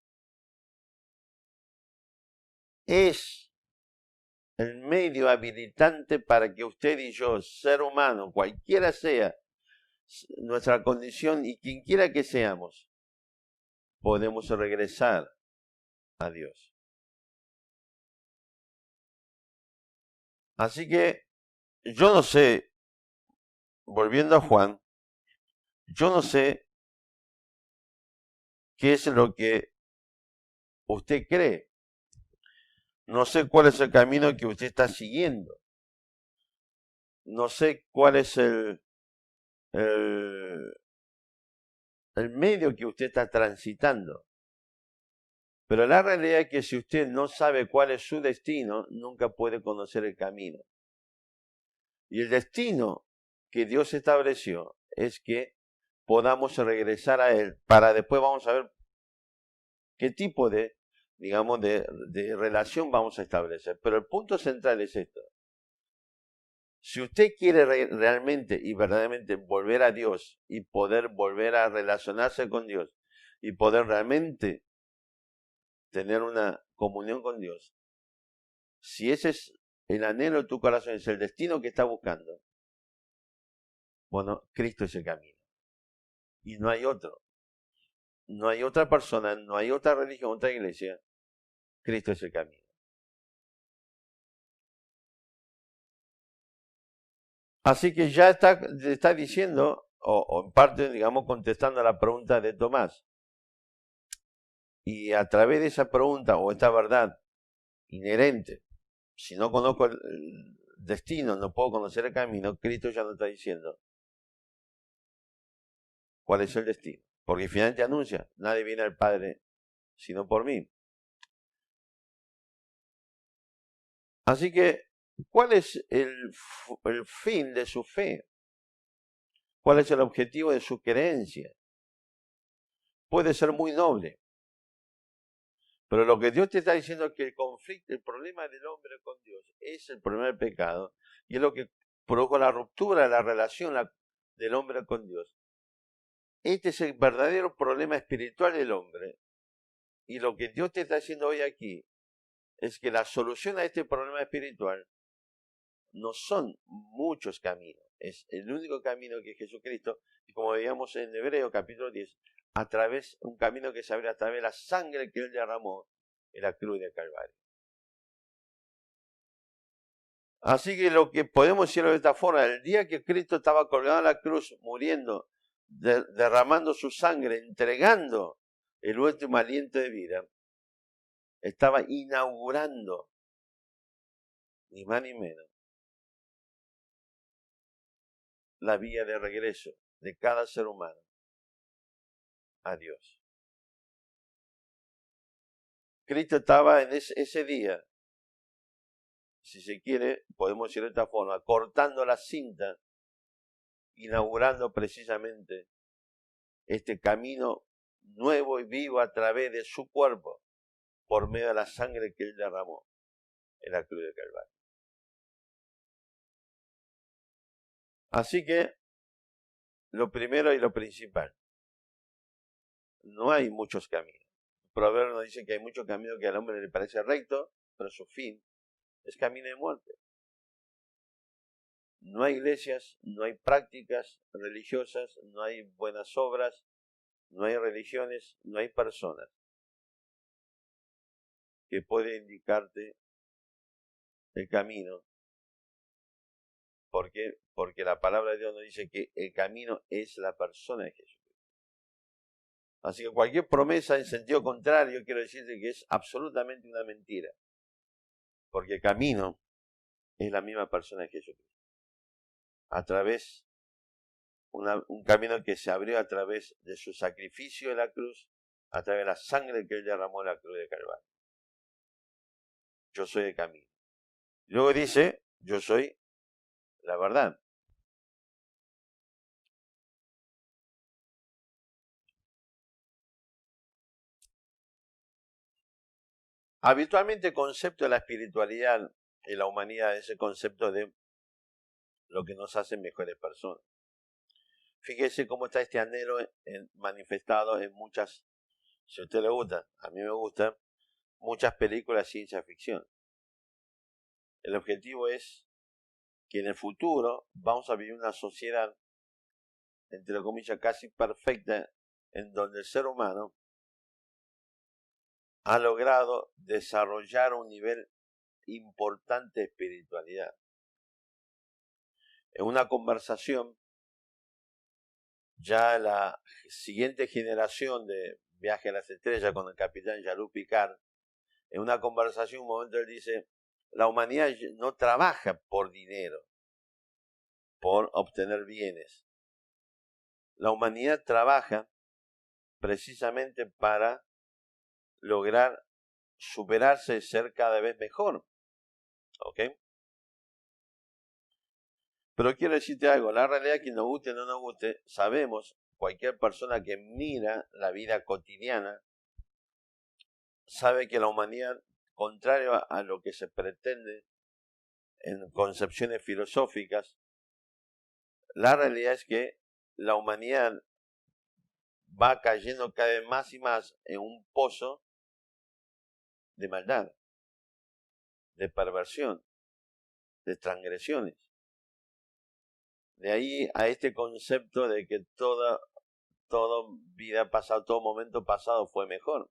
es el medio habilitante para que usted y yo, ser humano, cualquiera sea nuestra condición y quien quiera que seamos, podemos regresar a Dios. Así que yo no sé, volviendo a Juan, yo no sé qué es lo que usted cree. No sé cuál es el camino que usted está siguiendo. No sé cuál es el medio que usted está transitando. Pero la realidad es que si usted no sabe cuál es su destino, nunca puede conocer el camino. Y el destino que Dios estableció es que podamos regresar a Él, para después vamos a ver qué tipo de relación vamos a establecer. Pero el punto central es esto. Si usted quiere realmente y verdaderamente volver a Dios y poder volver a relacionarse con Dios y poder realmente tener una comunión con Dios, si ese es el anhelo de tu corazón, es el destino que estás buscando, bueno, Cristo es el camino. Y no hay otro. No hay otra persona, no hay otra religión, otra iglesia. Cristo es el camino. Así que ya está diciendo, o en parte, digamos, contestando a la pregunta de Tomás. Y a través de esa pregunta, o esta verdad inherente, si no conozco el destino, no puedo conocer el camino, Cristo ya nos está diciendo cuál es el destino. Porque finalmente anuncia, nadie viene al Padre sino por mí. Así que, ¿cuál es el fin de su fe? ¿Cuál es el objetivo de su creencia? Puede ser muy noble, pero lo que Dios te está diciendo es que el conflicto, el problema del hombre con Dios es el problema del pecado y es lo que produjo la ruptura de la relación del hombre con Dios. Este es el verdadero problema espiritual del hombre y lo que Dios te está diciendo hoy aquí es que la solución a este problema espiritual no son muchos caminos, es el único camino que es Jesucristo, y como veíamos en Hebreo capítulo 10, un camino que se abre a través de la sangre que Él derramó en la cruz de Calvario. Así que lo que podemos decirlo de esta forma, el día que Cristo estaba colgado en la cruz, muriendo, derramando su sangre, entregando el último aliento de vida, estaba inaugurando, ni más ni menos, la vía de regreso de cada ser humano a Dios. Cristo estaba en ese día, si se quiere, podemos decir de esta forma, cortando la cinta, inaugurando precisamente este camino nuevo y vivo a través de su cuerpo, por medio de la sangre que Él derramó en la cruz de Calvario. Así que, lo primero y lo principal, no hay muchos caminos. El proverbio nos dice que hay muchos caminos que al hombre le parece recto, pero su fin es camino de muerte. No hay iglesias, no hay prácticas religiosas, no hay buenas obras, no hay religiones, no hay personas que pueden indicarte el camino. ¿Por qué? Porque la palabra de Dios nos dice que el camino es la persona de Jesucristo. Así que cualquier promesa en sentido contrario, quiero decirte que es absolutamente una mentira. Porque el camino es la misma persona de Jesucristo. A través, un camino que se abrió a través de su sacrificio en la cruz, a través de la sangre que Él derramó en la cruz de Calvario. Yo soy el camino. Luego dice, yo soy la verdad. Habitualmente el concepto de la espiritualidad y la humanidad es el concepto de lo que nos hace mejores personas. Fíjese cómo está este anhelo manifestado en muchas, si a usted le gusta, a mí me gusta, muchas películas de ciencia ficción. El objetivo es que en el futuro vamos a vivir una sociedad, entre comillas, casi perfecta, en donde el ser humano ha logrado desarrollar un nivel importante de espiritualidad. En una conversación, ya la siguiente generación de Viaje a las Estrellas con el capitán Jean-Luc Picard, en una conversación, un momento él dice, la humanidad no trabaja por dinero, por obtener bienes. La humanidad trabaja precisamente para lograr superarse y ser cada vez mejor. ¿Ok? Pero quiero decirte algo, la realidad es que nos guste o no nos guste, sabemos, cualquier persona que mira la vida cotidiana, sabe que la humanidad, contrario a lo que se pretende en concepciones filosóficas, la realidad es que la humanidad va cayendo cada vez más y más en un pozo de maldad, de perversión. de transgresiones. De ahí a este concepto de que toda vida pasada, todo momento pasado fue mejor.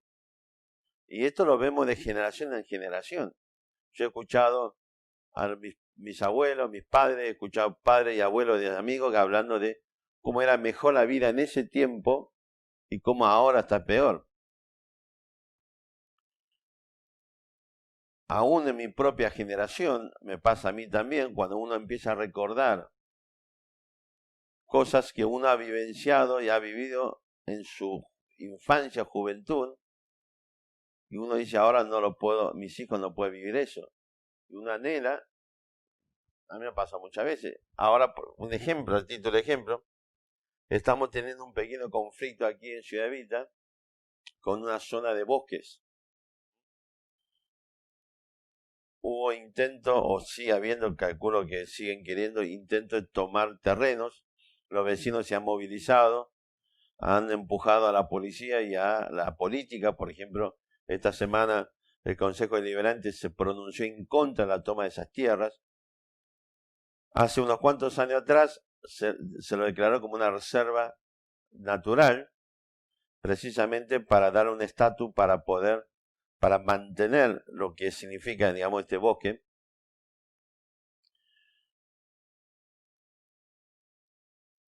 Y esto lo vemos de generación en generación. Yo he escuchado a mis abuelos, mis padres, he escuchado padres y abuelos de amigos hablando de cómo era mejor la vida en ese tiempo y cómo ahora está peor. Aún en mi propia generación, me pasa a mí también, cuando uno empieza a recordar cosas que uno ha vivenciado y ha vivido en su infancia, juventud, y uno dice, ahora no lo puedo, mis hijos no pueden vivir eso. Y uno anhela, a mí me pasa muchas veces. Ahora, por un ejemplo, a título de ejemplo, estamos teniendo un pequeño conflicto aquí en Ciudad Evita con una zona de bosques. Hubo intento, o sigue habiendo, calculo que siguen queriendo, intentos de tomar terrenos. Los vecinos se han movilizado, han empujado a la policía y a la política. Por ejemplo, esta semana el Consejo Deliberante se pronunció en contra de la toma de esas tierras. Hace unos cuantos años atrás se lo declaró como una reserva natural, precisamente para dar un estatus para mantener lo que significa, digamos, este bosque.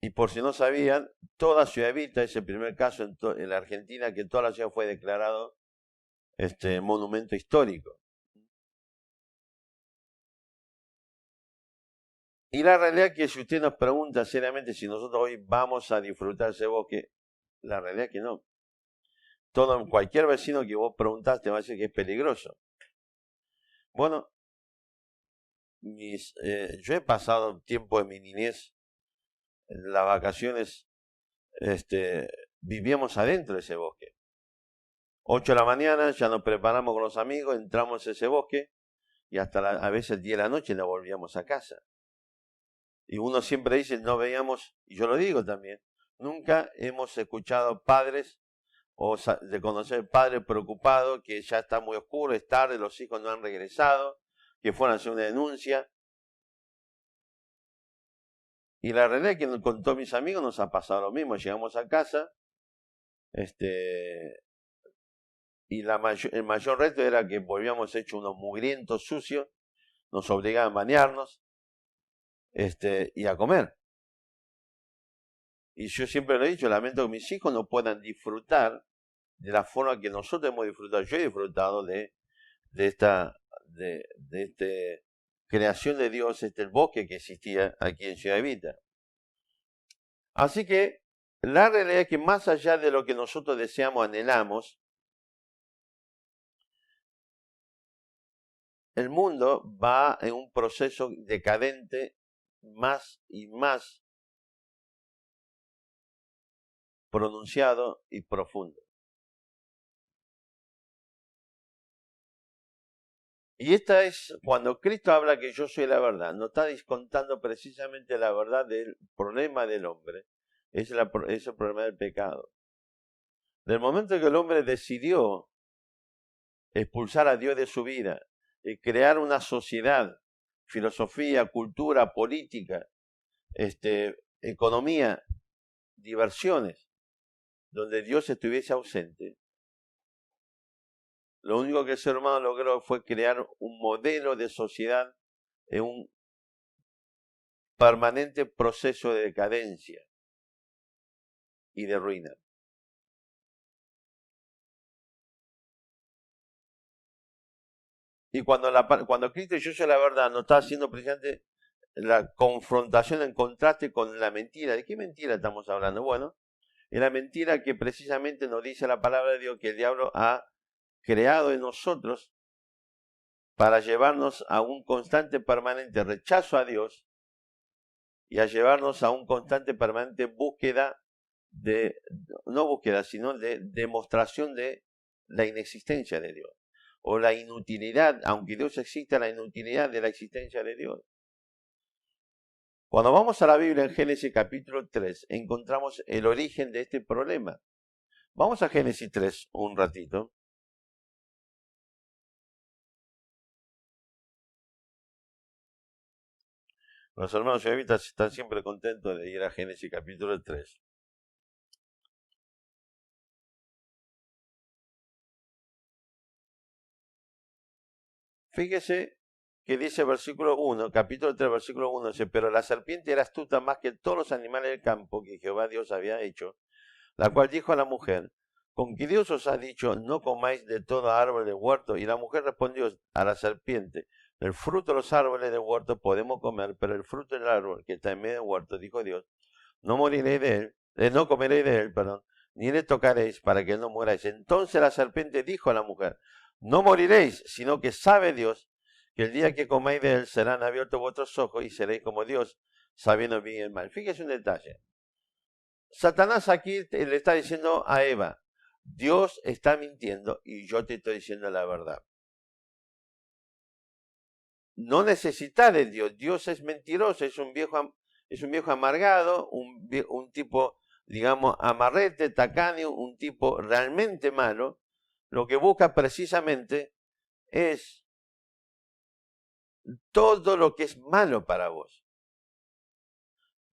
Y por si no sabían, toda Ciudad Evita es el primer caso en la Argentina que toda la ciudad fue declarado monumento histórico. Y la realidad es que si usted nos pregunta seriamente si nosotros hoy vamos a disfrutar ese bosque, la realidad es que no. Cualquier vecino que vos preguntaste va a decir que es peligroso. Bueno, yo he pasado tiempo en mi niñez, en las vacaciones, vivíamos adentro de ese bosque. 8 de la mañana, ya nos preparamos con los amigos, entramos en ese bosque y hasta a veces 10 de la noche nos volvíamos a casa. Y uno siempre dice, no veíamos, y yo lo digo también, nunca hemos escuchado padres o de conocer padres preocupados que ya está muy oscuro, es tarde, los hijos no han regresado, que fueron a hacer una denuncia. Y la realidad es que con todos mis amigos nos ha pasado lo mismo. Llegamos a casa, y el mayor reto era que volvíamos hechos unos mugrientos sucios, nos obligaban a bañarnos, y a comer. Y yo siempre lo he dicho, lamento que mis hijos no puedan disfrutar de la forma que nosotros hemos disfrutado. Yo he disfrutado de esta creación de Dios, el bosque que existía aquí en Ciudad Evita. Así que la realidad es que más allá de lo que nosotros deseamos, anhelamos, el mundo va en un proceso decadente más y más pronunciado y profundo. Y esta es cuando Cristo habla que yo soy la verdad, no está descontando precisamente la verdad del problema del hombre, es el problema del pecado. Del momento que el hombre decidió expulsar a Dios de su vida y crear una sociedad, filosofía, cultura, política, economía, diversiones, donde Dios estuviese ausente, lo único que el ser humano logró fue crear un modelo de sociedad en un permanente proceso de decadencia y de ruina. Y cuando Cristo, yo soy la verdad, no está haciendo precisamente la confrontación en contraste con la mentira. ¿De qué mentira estamos hablando? Bueno, es la mentira que precisamente nos dice la palabra de Dios que el diablo ha creado en nosotros para llevarnos a un constante permanente rechazo a Dios y a llevarnos a un constante permanente búsqueda no búsqueda, sino de demostración de la inexistencia de Dios. O la inutilidad, aunque Dios exista, la inutilidad de la existencia de Dios. Cuando vamos a la Biblia en Génesis capítulo 3, encontramos el origen de este problema. Vamos a Génesis 3 un ratito. Los hermanos israelitas están siempre contentos de ir a Génesis capítulo 3. Fíjese que dice versículo 1, capítulo 3, versículo 1, dice, pero la serpiente era astuta más que todos los animales del campo que Jehová Dios había hecho, la cual dijo a la mujer, ¿con qué Dios os ha dicho, no comáis de todo árbol del huerto? Y la mujer respondió a la serpiente, del fruto de los árboles del huerto podemos comer, pero el fruto del árbol que está en medio del huerto, dijo Dios, no moriréis de él, no comeréis de él, perdón, ni le tocaréis para que no muráis. Entonces la serpiente dijo a la mujer, no moriréis, sino que sabe Dios que el día que comáis de él serán abiertos vuestros ojos y seréis como Dios, sabiendo bien y el mal. Fíjese un detalle. Satanás aquí le está diciendo a Eva, Dios está mintiendo y yo te estoy diciendo la verdad. No necesitas de Dios. Dios es mentiroso, es un viejo amargado, un tipo, digamos, amarrete, tacaño, un tipo realmente malo. Lo que busca precisamente es todo lo que es malo para vos.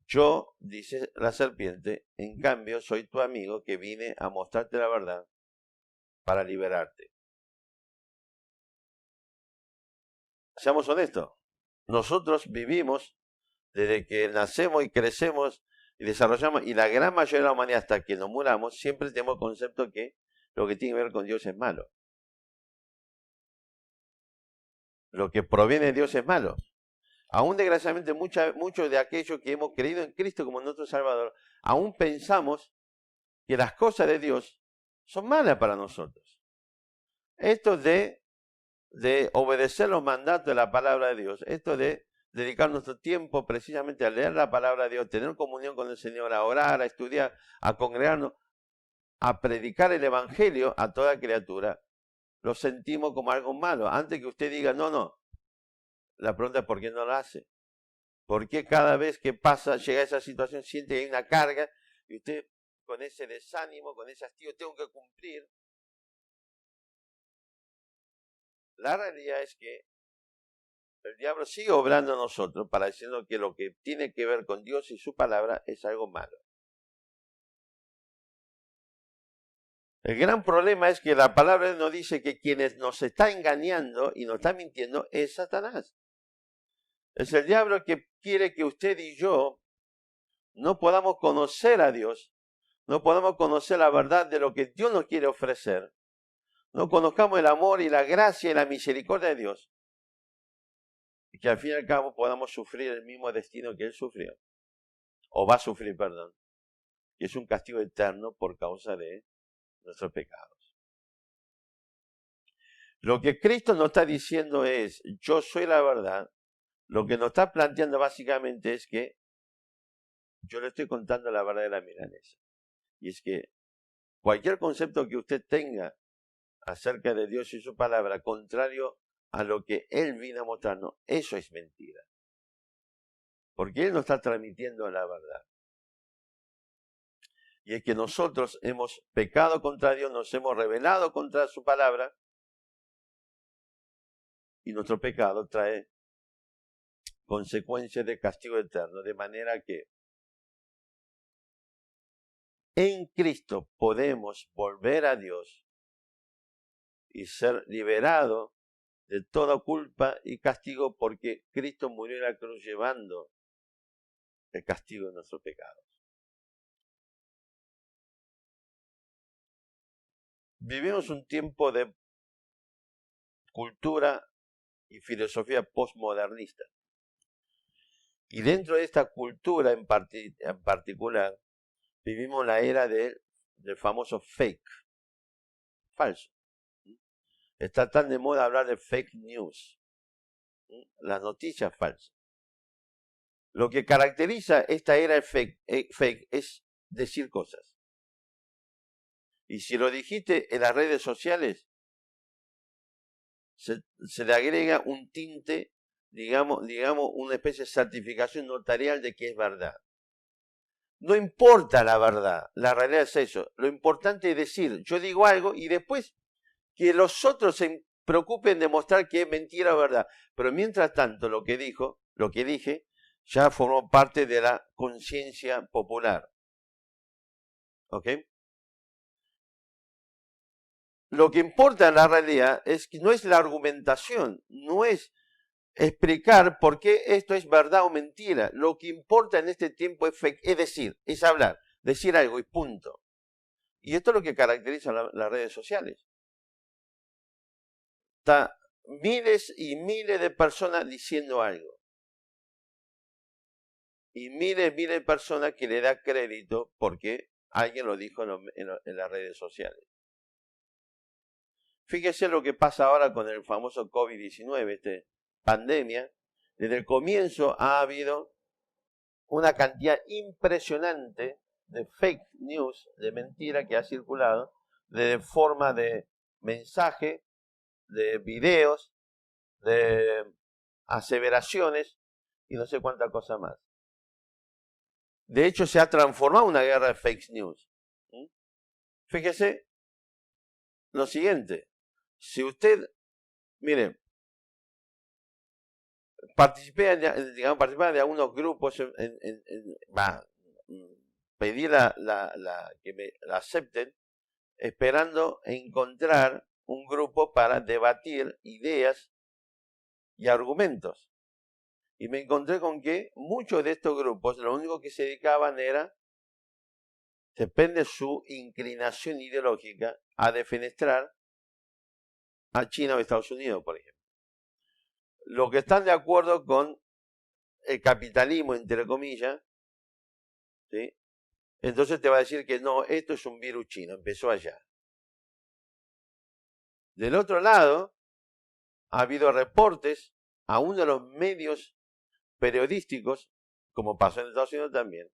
Yo, dice la serpiente, en cambio soy tu amigo que vine a mostrarte la verdad para liberarte. Seamos honestos, nosotros vivimos desde que nacemos y crecemos y desarrollamos, y la gran mayoría de la humanidad hasta que nos muramos, siempre tenemos el concepto que lo que tiene que ver con Dios es malo. Lo que proviene de Dios es malo. Aún desgraciadamente muchos de aquellos que hemos creído en Cristo como nuestro Salvador, aún pensamos que las cosas de Dios son malas para nosotros. Esto de obedecer los mandatos de la palabra de Dios, esto de dedicar nuestro tiempo precisamente a leer la palabra de Dios, tener comunión con el Señor, a orar, a estudiar, a congregarnos, a predicar el Evangelio a toda criatura, lo sentimos como algo malo. Antes que usted diga, no, la pregunta es ¿por qué no lo hace? ¿Por qué cada vez que llega a esa situación, siente que hay una carga y usted con ese desánimo, con ese hastío, tengo que cumplir? La realidad es que el diablo sigue obrando en nosotros para decirnos que lo que tiene que ver con Dios y su palabra es algo malo. El gran problema es que la palabra nos dice que quienes nos está engañando y nos está mintiendo es Satanás. Es el diablo que quiere que usted y yo no podamos conocer a Dios, no podamos conocer la verdad de lo que Dios nos quiere ofrecer, no conozcamos el amor y la gracia y la misericordia de Dios, y que al fin y al cabo podamos sufrir el mismo destino que Él sufrió, o va a sufrir, perdón, que es un castigo eterno por causa de nuestros pecados. Lo que Cristo nos está diciendo es, yo soy la verdad. Lo que nos está planteando básicamente es que yo le estoy contando la verdad de la milanesa. Y es que cualquier concepto que usted tenga acerca de Dios y su palabra, contrario a lo que Él vino a mostrarnos, eso es mentira. Porque Él nos está transmitiendo la verdad. Y es que nosotros hemos pecado contra Dios, nos hemos rebelado contra su palabra, y nuestro pecado trae consecuencias de castigo eterno, de manera que en Cristo podemos volver a Dios y ser liberados de toda culpa y castigo porque Cristo murió en la cruz llevando el castigo de nuestros pecados. Vivimos un tiempo de cultura y filosofía postmodernista. Y dentro de esta cultura en particular, vivimos la era del famoso fake, falso. Está tan de moda hablar de fake news, las noticias falsas. Lo que caracteriza esta era del fake es decir cosas. Y si lo dijiste en las redes sociales, se le agrega un tinte, digamos, una especie de certificación notarial de que es verdad. No importa la verdad, la realidad es eso. Lo importante es decir, yo digo algo y después que los otros se preocupen de mostrar que es mentira o verdad. Pero mientras tanto, lo que dije, ya formó parte de la conciencia popular. ¿Ok? Lo que importa en la realidad es que no es la argumentación, no es explicar por qué esto es verdad o mentira. Lo que importa en este tiempo es decir, es hablar, decir algo y punto. Y esto es lo que caracteriza las redes sociales. Está miles y miles de personas diciendo algo. Y miles de personas que le da crédito porque alguien lo dijo en las redes sociales. Fíjese lo que pasa ahora con el famoso COVID-19, pandemia. Desde el comienzo ha habido una cantidad impresionante de fake news, de mentira que ha circulado, de forma de mensaje, de videos, de aseveraciones y no sé cuánta cosa más. De hecho, se ha transformado en una guerra de fake news. Fíjese lo siguiente. Si usted, mire, participé de algunos grupos, pedí que me la acepten, esperando encontrar un grupo para debatir ideas y argumentos. Y me encontré con que muchos de estos grupos lo único que se dedicaban era, depende de su inclinación ideológica, a defenestrar a China o Estados Unidos, por ejemplo. Los que están de acuerdo con el capitalismo, entre comillas, ¿sí? Entonces te va a decir que no, esto es un virus chino, empezó allá. Del otro lado, ha habido reportes a uno de los medios periodísticos, como pasó en Estados Unidos también,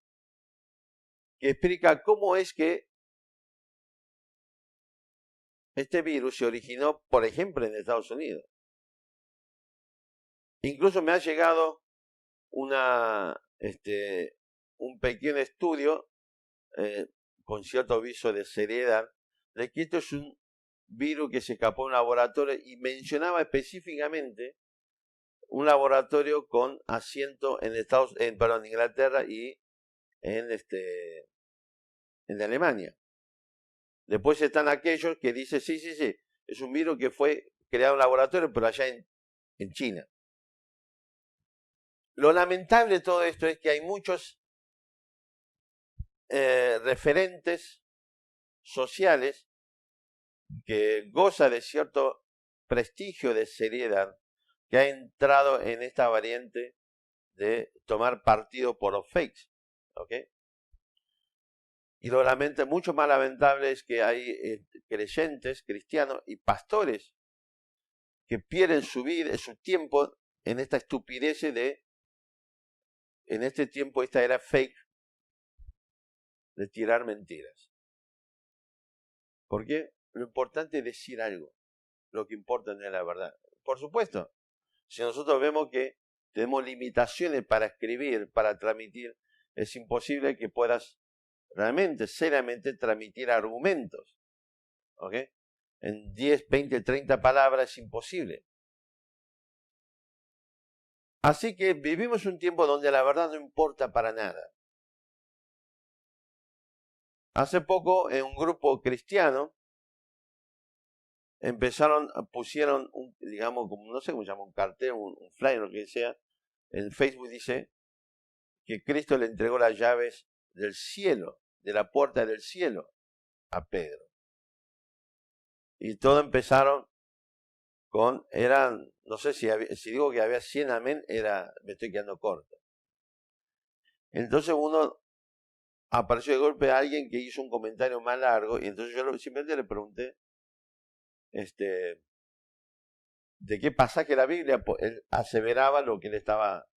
que explica cómo es que este virus se originó, por ejemplo, en Estados Unidos. Incluso me ha llegado un pequeño estudio con cierto aviso de seriedad de que esto es un virus que se escapó de un laboratorio y mencionaba específicamente un laboratorio con asiento en Inglaterra y en Alemania. Después están aquellos que dicen, sí, es un virus que fue creado en laboratorio, pero allá en China. Lo lamentable de todo esto es que hay muchos referentes sociales que gozan de cierto prestigio de seriedad que ha entrado en esta variante de tomar partido por los fakes. ¿Ok? Y mucho más lamentable es que hay creyentes, cristianos y pastores que pierden su vida, su tiempo en esta estupidez en este tiempo, esta era fake, de tirar mentiras. Porque lo importante es decir algo. Lo que importa no es la verdad. Por supuesto, si nosotros vemos que tenemos limitaciones para escribir, para transmitir, es imposible que puedas realmente, seriamente transmitir argumentos. ¿Ok? En 10, 20, 30 palabras es imposible. Así que vivimos un tiempo donde la verdad no importa para nada. Hace poco en un grupo cristiano pusieron digamos, no sé cómo se llama, un cartel, un flyer, lo que sea, en Facebook dice que Cristo le entregó las llaves del cielo, de la puerta del cielo, a Pedro. Y todo empezaron no sé si digo que había 100 amén, me estoy quedando corto. Entonces apareció de golpe a alguien que hizo un comentario más largo, y entonces yo simplemente le pregunté, de qué pasaje de la Biblia él aseveraba lo que estaba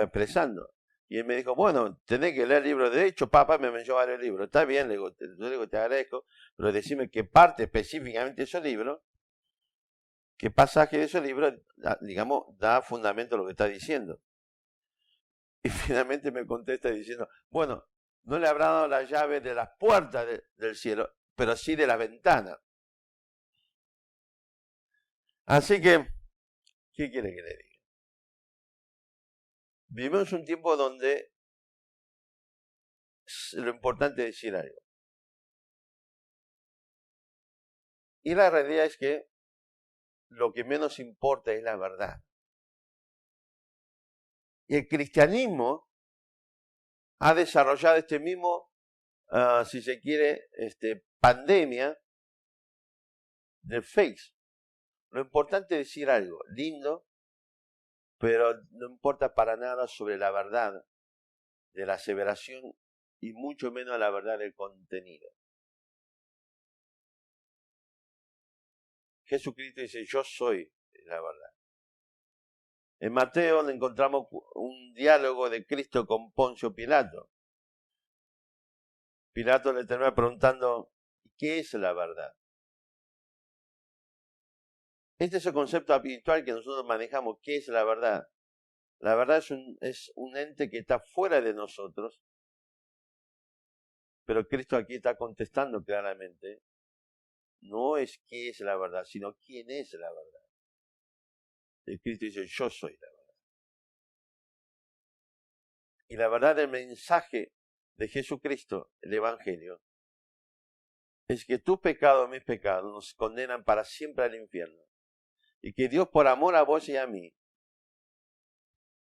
expresando. Y él me dijo, bueno, tenés que leer libros de Hechos, papá me mencionó varios libros. Está bien, yo le digo, te agradezco, pero decime qué parte específicamente de esos libros, qué pasaje de esos libros, digamos, da fundamento a lo que está diciendo. Y finalmente me contesta diciendo, bueno, no le habrá dado la llave de las puertas del cielo, pero sí de la ventana. Así que, ¿qué quiere que le diga? Vivimos un tiempo donde lo importante es decir algo. Y la realidad es que lo que menos importa es la verdad. Y el cristianismo ha desarrollado este mismo, si se quiere, pandemia del fakes. Lo importante es decir algo lindo, pero no importa para nada sobre la verdad de la aseveración y mucho menos la verdad del contenido. Jesucristo dice, yo soy la verdad. En Mateo encontramos un diálogo de Cristo con Poncio Pilato. Pilato le termina preguntando, ¿qué es la verdad? Este es el concepto habitual que nosotros manejamos. ¿Qué es la verdad? La verdad es un ente que está fuera de nosotros, pero Cristo aquí está contestando claramente. No es qué es la verdad, sino quién es la verdad. Y Cristo dice, yo soy la verdad. Y la verdad del mensaje de Jesucristo, el Evangelio, es que tus pecados, mis pecados, nos condenan para siempre al infierno. Y que Dios, por amor a vos y a mí,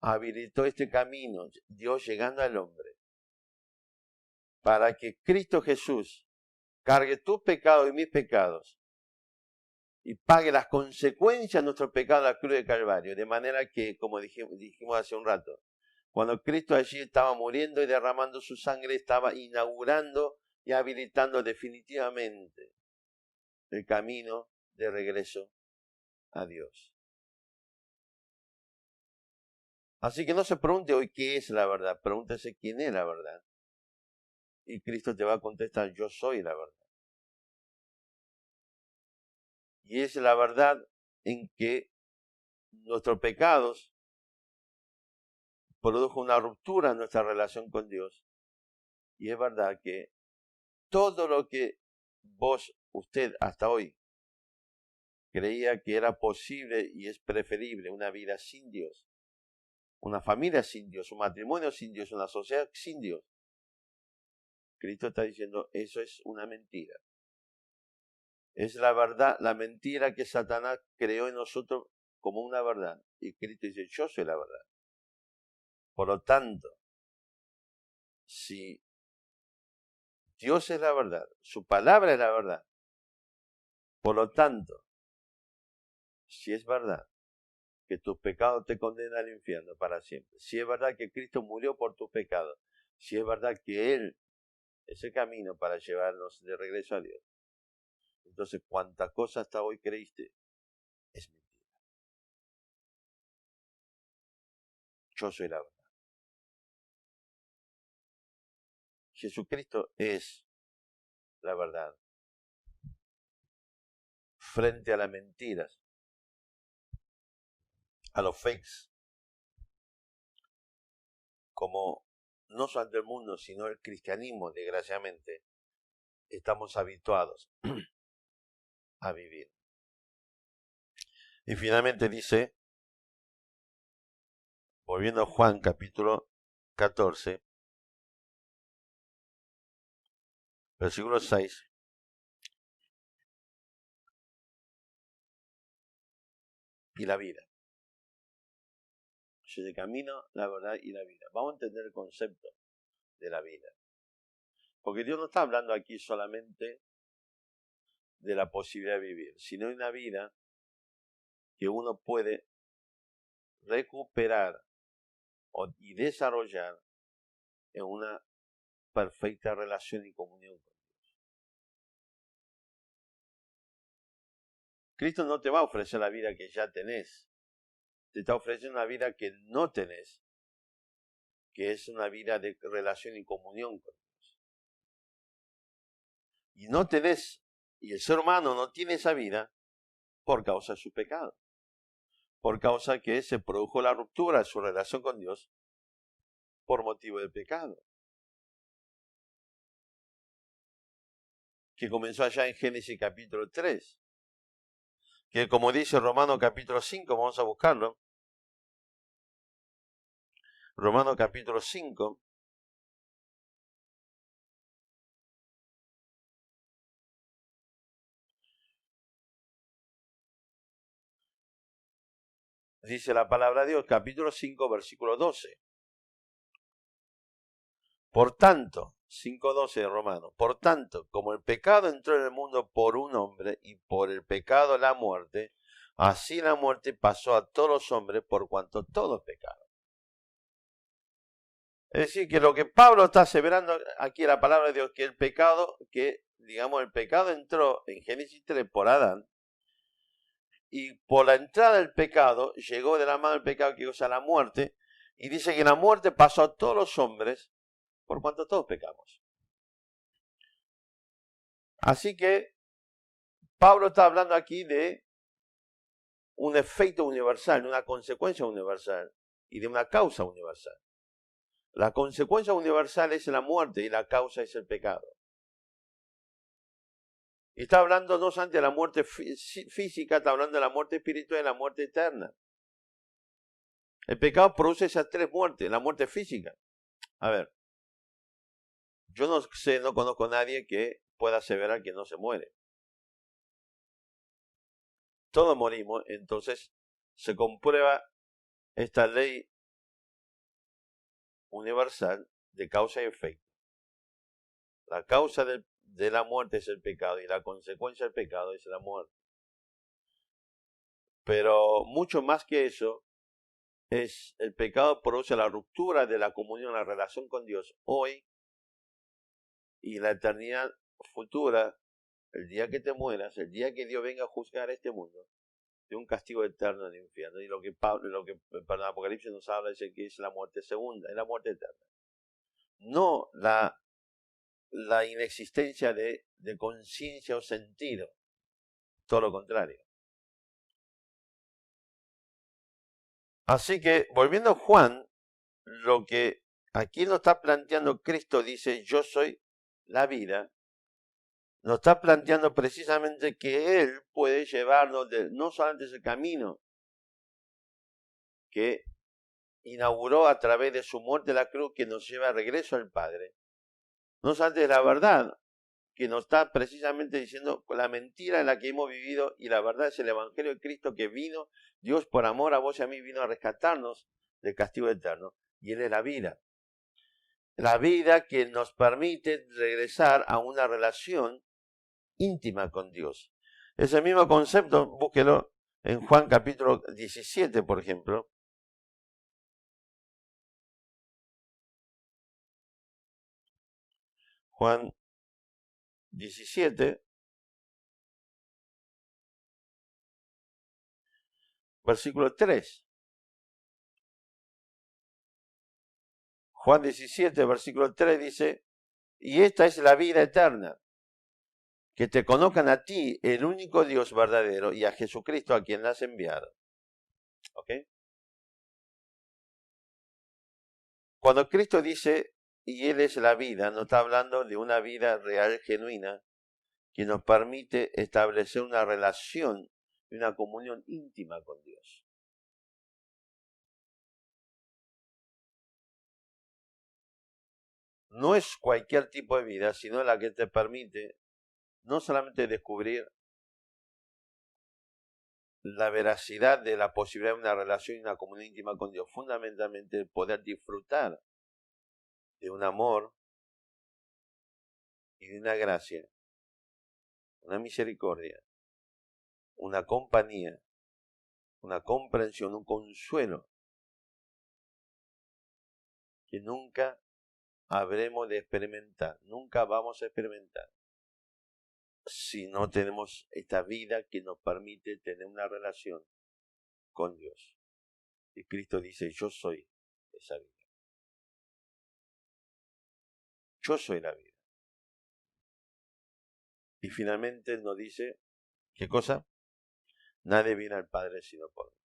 habilitó este camino, Dios llegando al hombre, para que Cristo Jesús cargue tus pecados y mis pecados y pague las consecuencias de nuestros pecados en la cruz de Calvario. De manera que, como dijimos hace un rato, cuando Cristo allí estaba muriendo y derramando su sangre, estaba inaugurando y habilitando definitivamente el camino de regreso a Dios. Así que no se pregunte hoy qué es la verdad, pregúntese quién es la verdad. Y Cristo te va a contestar, yo soy la verdad. Y es la verdad en que nuestros pecados produjo una ruptura en nuestra relación con Dios. Y es verdad que todo lo que usted hasta hoy creía que era posible y es preferible, una vida sin Dios, una familia sin Dios, un matrimonio sin Dios, una sociedad sin Dios. Cristo está diciendo, eso es una mentira. Es la verdad, la mentira que Satanás creó en nosotros como una verdad. Y Cristo dice, yo soy la verdad. Por lo tanto, si Dios es la verdad, su palabra es la verdad, por lo tanto, si es verdad que tus pecados te condenan al infierno para siempre, si es verdad que Cristo murió por tus pecados, si es verdad que Él es el camino para llevarnos de regreso a Dios, entonces cuánta cosa hasta hoy creíste es mentira. Yo soy la verdad. Jesucristo es la verdad. Frente a las mentiras, a los fakes, como no solamente el mundo, sino el cristianismo, desgraciadamente, estamos habituados a vivir. Y finalmente dice, volviendo a Juan capítulo 14, versículo 6, y la vida. Yo de camino, la verdad y la vida. Vamos a entender el concepto de la vida. Porque Dios no está hablando aquí solamente de la posibilidad de vivir, sino de una vida que uno puede recuperar y desarrollar en una perfecta relación y comunión con Dios. Cristo no te va a ofrecer la vida que ya tenés, te está ofreciendo una vida que no tenés, que es una vida de relación y comunión con Dios. Y no tenés, y el ser humano no tiene esa vida por causa de su pecado, por causa que se produjo la ruptura de su relación con Dios por motivo del pecado, que comenzó allá en Génesis capítulo 3, que como dice Romanos capítulo 5, vamos a buscarlo, Romanos capítulo 5. Dice la palabra de Dios, capítulo 5, versículo 12. Por tanto, 5:12 de Romanos, por tanto, como el pecado entró en el mundo por un hombre y por el pecado la muerte, así la muerte pasó a todos los hombres por cuanto todos pecaron. Es decir, que lo que Pablo está aseverando aquí en la palabra de Dios, que el pecado entró en Génesis 3 por Adán, y por la entrada del pecado, llegó de la mano del pecado que usa la muerte, y dice que la muerte pasó a todos los hombres por cuanto todos pecamos. Así que Pablo está hablando aquí de un efecto universal, de una consecuencia universal y de una causa universal. La consecuencia universal es la muerte y la causa es el pecado. Y está hablando no solamente de la muerte física, está hablando de la muerte espiritual y la muerte eterna. El pecado produce esas tres muertes, la muerte física. A ver, yo no conozco a nadie que pueda aseverar que no se muere. Todos morimos, entonces se comprueba esta ley universal de causa y efecto. La causa de la muerte es el pecado y la consecuencia del pecado es la muerte. Pero mucho más que eso, el pecado produce la ruptura de la comunión, la relación con Dios hoy y la eternidad futura, el día que te mueras, el día que Dios venga a juzgar este mundo, de un castigo eterno en el infierno. Y lo que Apocalipsis nos habla es que es la muerte segunda, es la muerte eterna. No la inexistencia de conciencia o sentido, todo lo contrario. Así que, volviendo a Juan, lo que aquí nos está planteando Cristo dice, yo soy la vida, nos está planteando precisamente que Él puede llevarnos no solamente ese camino que inauguró a través de su muerte en la cruz, que nos lleva de regreso al Padre, no solamente la verdad, que nos está precisamente diciendo la mentira en la que hemos vivido, y la verdad es el Evangelio de Cristo que vino, Dios por amor a vos y a mí vino a rescatarnos del castigo eterno, y Él es la vida. La vida que nos permite regresar a una relación íntima con Dios. Ese mismo concepto, búsquelo en Juan capítulo 17, por ejemplo. Juan 17, versículo 3. Juan 17, versículo 3 dice, y esta es la vida eterna, que te conozcan a ti, el único Dios verdadero, y a Jesucristo a quien le has enviado. ¿Ok? Cuando Cristo dice, y Él es la vida, no está hablando de una vida real, genuina, que nos permite establecer una relación y una comunión íntima con Dios. No es cualquier tipo de vida, sino la que te permite no solamente descubrir la veracidad de la posibilidad de una relación y una comunión íntima con Dios, fundamentalmente poder disfrutar de un amor y de una gracia, una misericordia, una compañía, una comprensión, un consuelo que nunca habremos de experimentar, nunca vamos a experimentar si no tenemos esta vida que nos permite tener una relación con Dios. Y Cristo dice, yo soy esa vida. Yo soy la vida. Y finalmente nos dice, ¿qué cosa? Nadie viene al Padre sino por mí.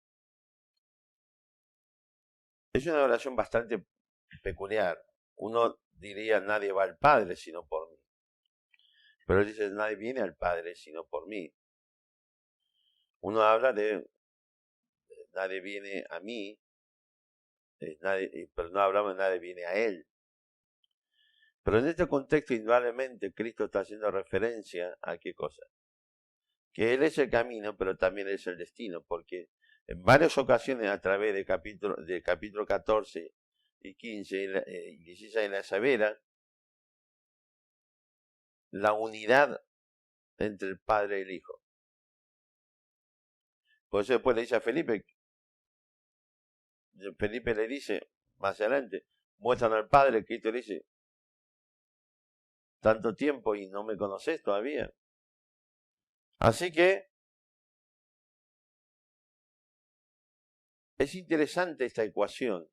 Es una oración bastante peculiar. Uno diría, nadie va al Padre sino por mí. Pero él dice, nadie viene al Padre sino por mí. Uno habla de, nadie viene a mí pero no hablamos de nadie viene a Él. Pero en este contexto, indudablemente, Cristo está haciendo referencia a qué cosa. Que Él es el camino, pero también es el destino, porque en varias ocasiones a través de capítulo 14 y 15 y 16 en la Savera, la unidad entre el Padre y el Hijo. Por eso después le dice a Felipe le dice más adelante, muestran al Padre. Cristo le dice, tanto tiempo y no me conoces todavía. Así que es interesante esta ecuación.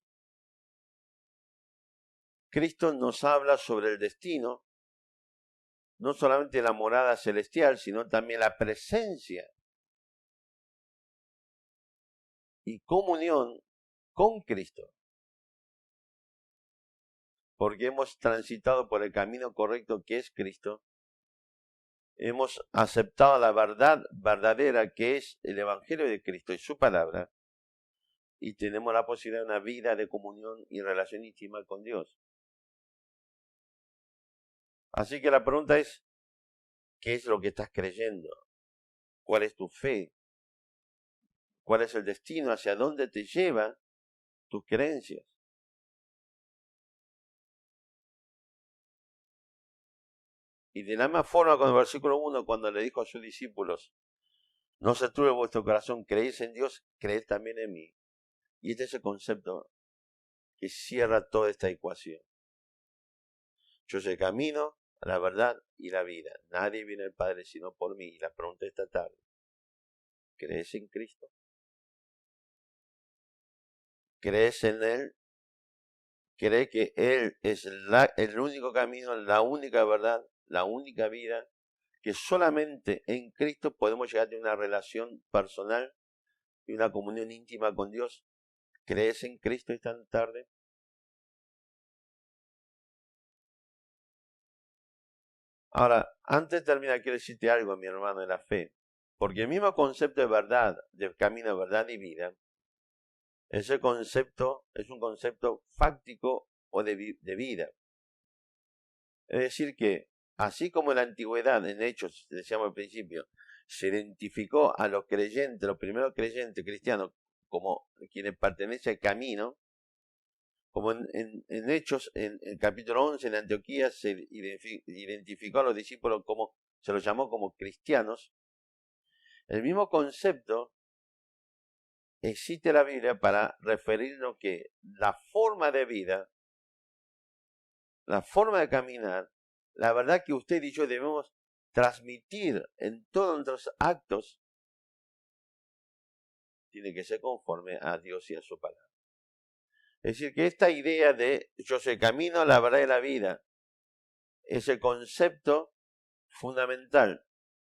Cristo nos habla sobre el destino, no solamente la morada celestial, sino también la presencia y comunión con Cristo. Porque hemos transitado por el camino correcto que es Cristo. Hemos aceptado la verdad verdadera que es el Evangelio de Cristo y su palabra. Y tenemos la posibilidad de una vida de comunión y relación íntima con Dios. Así que la pregunta es, ¿qué es lo que estás creyendo? ¿Cuál es tu fe? ¿Cuál es el destino? ¿Hacia dónde te lleva tus creencias? Y de la misma forma con el versículo 1, cuando le dijo a sus discípulos, no se turbe vuestro corazón, creéis en Dios, creed también en mí. Y este es el concepto que cierra toda esta ecuación. Yo soy el camino, la verdad y la vida. Nadie viene al Padre sino por mí. Y la pregunta esta tarde, ¿crees en Cristo? ¿Crees en Él? ¿Crees que Él es el único camino, la única verdad, la única vida? Que solamente en Cristo podemos llegar a tener una relación personal y una comunión íntima con Dios. ¿Crees en Cristo esta tarde? Ahora, antes de terminar, quiero decirte algo, mi hermano, de la fe. Porque el mismo concepto de verdad, de camino, verdad y vida, ese concepto es un concepto fáctico o de vida. Es decir que, así como en la antigüedad, en Hechos, decíamos al principio, se identificó a los creyentes, los primeros creyentes cristianos, como quienes pertenecen al camino, como en Hechos, en el capítulo 11, en Antioquía, se identificó a los discípulos como, se los llamó como cristianos. El mismo concepto existe en la Biblia para referirnos que la forma de vida, la forma de caminar, la verdad que usted y yo debemos transmitir en todos nuestros actos, tiene que ser conforme a Dios y a su palabra. Es decir, que esta idea de yo soy el camino, la verdad y la vida, es el concepto fundamental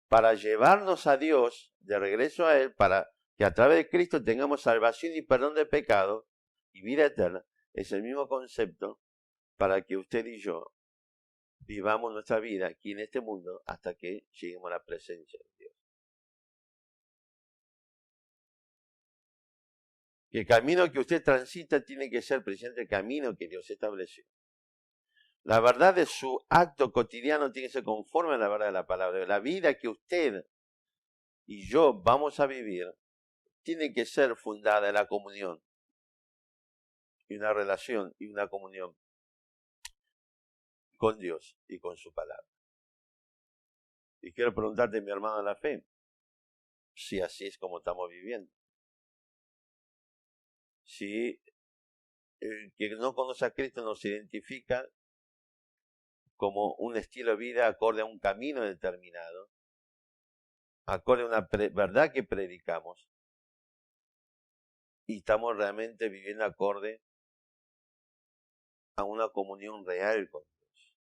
para llevarnos a Dios, de regreso a Él, para que a través de Cristo tengamos salvación y perdón de pecado y vida eterna. Es el mismo concepto para que usted y yo vivamos nuestra vida aquí en este mundo hasta que lleguemos a la presencia de Dios. Que el camino que usted transita tiene que ser precisamente el camino que Dios estableció. La verdad de su acto cotidiano tiene que ser conforme a la verdad de la palabra. La vida que usted y yo vamos a vivir tiene que ser fundada en la comunión y una relación y una comunión con Dios y con su palabra. Y quiero preguntarte, mi hermano de la fe, si así es como estamos viviendo. Si el que no conoce a Cristo nos identifica como un estilo de vida acorde a un camino determinado, acorde a una verdad que predicamos, y estamos realmente viviendo acorde a una comunión real con Dios.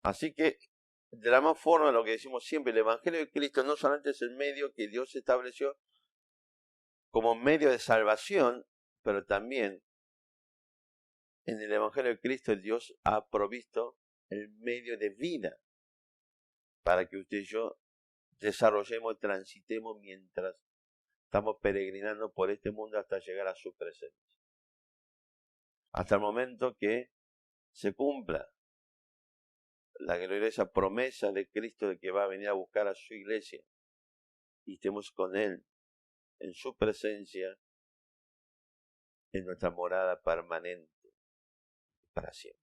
Así que, de la misma forma, lo que decimos siempre, el Evangelio de Cristo no solamente es el medio que Dios estableció como medio de salvación, pero también en el Evangelio de Cristo Dios ha provisto el medio de vida para que usted y yo desarrollemos, transitemos mientras estamos peregrinando por este mundo hasta llegar a su presencia. Hasta el momento que se cumpla la gloriosa promesa de Cristo de que va a venir a buscar a su iglesia y estemos con Él en su presencia, en nuestra morada permanente para siempre.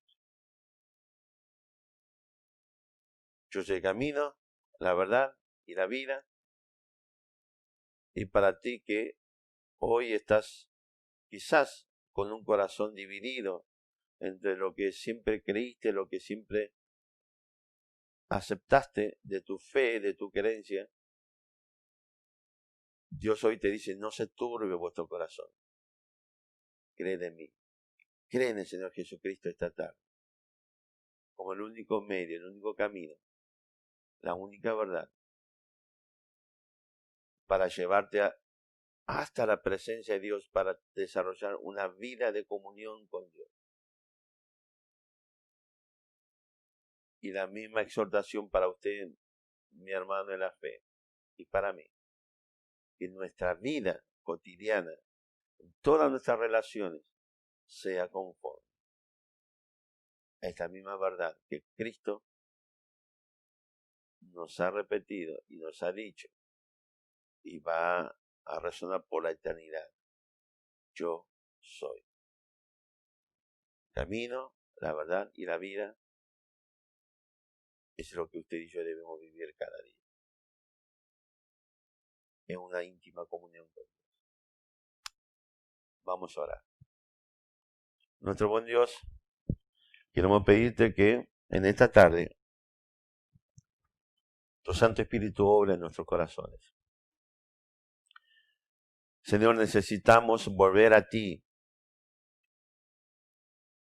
Yo soy el camino, la verdad y la vida. Y para ti que hoy estás quizás con un corazón dividido entre lo que siempre creíste, lo que siempre aceptaste de tu fe, de tu creencia, Dios hoy te dice, no se turbe vuestro corazón. Cree en mí. Cree en el Señor Jesucristo esta tarde. Como el único medio, el único camino, la única verdad para llevarte hasta la presencia de Dios, para desarrollar una vida de comunión con Dios. Y la misma exhortación para usted, mi hermano en la fe, y para mí. Que nuestra vida cotidiana, en todas nuestras relaciones, sea conforme a esta misma verdad que Cristo nos ha repetido y nos ha dicho y va a resonar por la eternidad. Yo soy. Camino, la verdad y la vida es lo que usted y yo debemos vivir cada día. En una íntima comunión con Dios. Vamos a orar. Nuestro buen Dios, queremos pedirte que en esta tarde tu Santo Espíritu obra en nuestros corazones. Señor, necesitamos volver a ti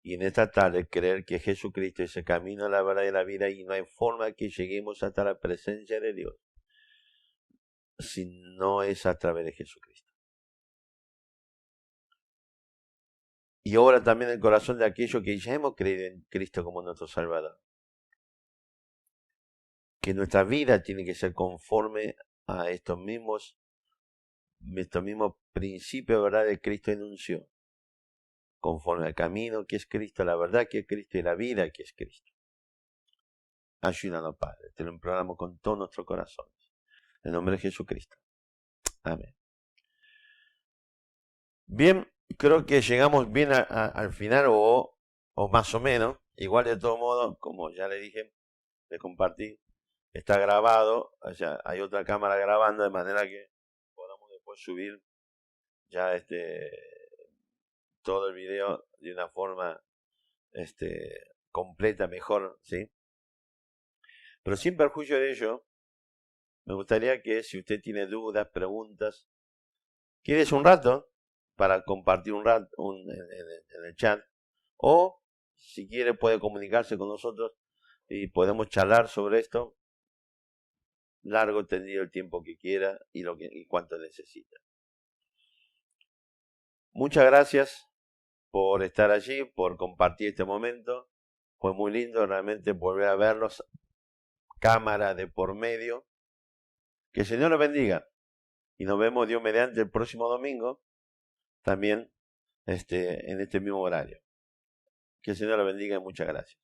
y en esta tarde creer que Jesucristo es el camino, la verdad y la vida y no hay forma que lleguemos hasta la presencia de Dios si no es a través de Jesucristo. Y obra también el corazón de aquellos que ya hemos creído en Cristo como nuestro Salvador. Que nuestra vida tiene que ser conforme a estos mismos principios, ¿verdad?, de Cristo enunció. Conforme al camino que es Cristo, la verdad que es Cristo y la vida que es Cristo. Ayúdanos, Padre. Te lo imploramos con todo nuestro corazón. En el nombre de Jesucristo. Amén. Bien, creo que llegamos bien al final o más o menos. Igual de todo modo, como ya le dije, le compartí, está grabado, o sea, hay otra cámara grabando de manera que podamos después subir ya todo el video de una forma completa, mejor, ¿sí? Pero sin perjuicio de ello, me gustaría que si usted tiene dudas, preguntas, ¿quieres un rato para compartir un rato en el chat? O si quiere puede comunicarse con nosotros y podemos charlar sobre esto largo, tendido, el tiempo que quiera y cuánto necesita. Muchas gracias por estar allí, por compartir este momento. Fue muy lindo realmente volver a verlos, cámara de por medio. Que el Señor los bendiga. Y nos vemos, Dios mediante, el próximo domingo, también en este mismo horario. Que el Señor los bendiga y muchas gracias.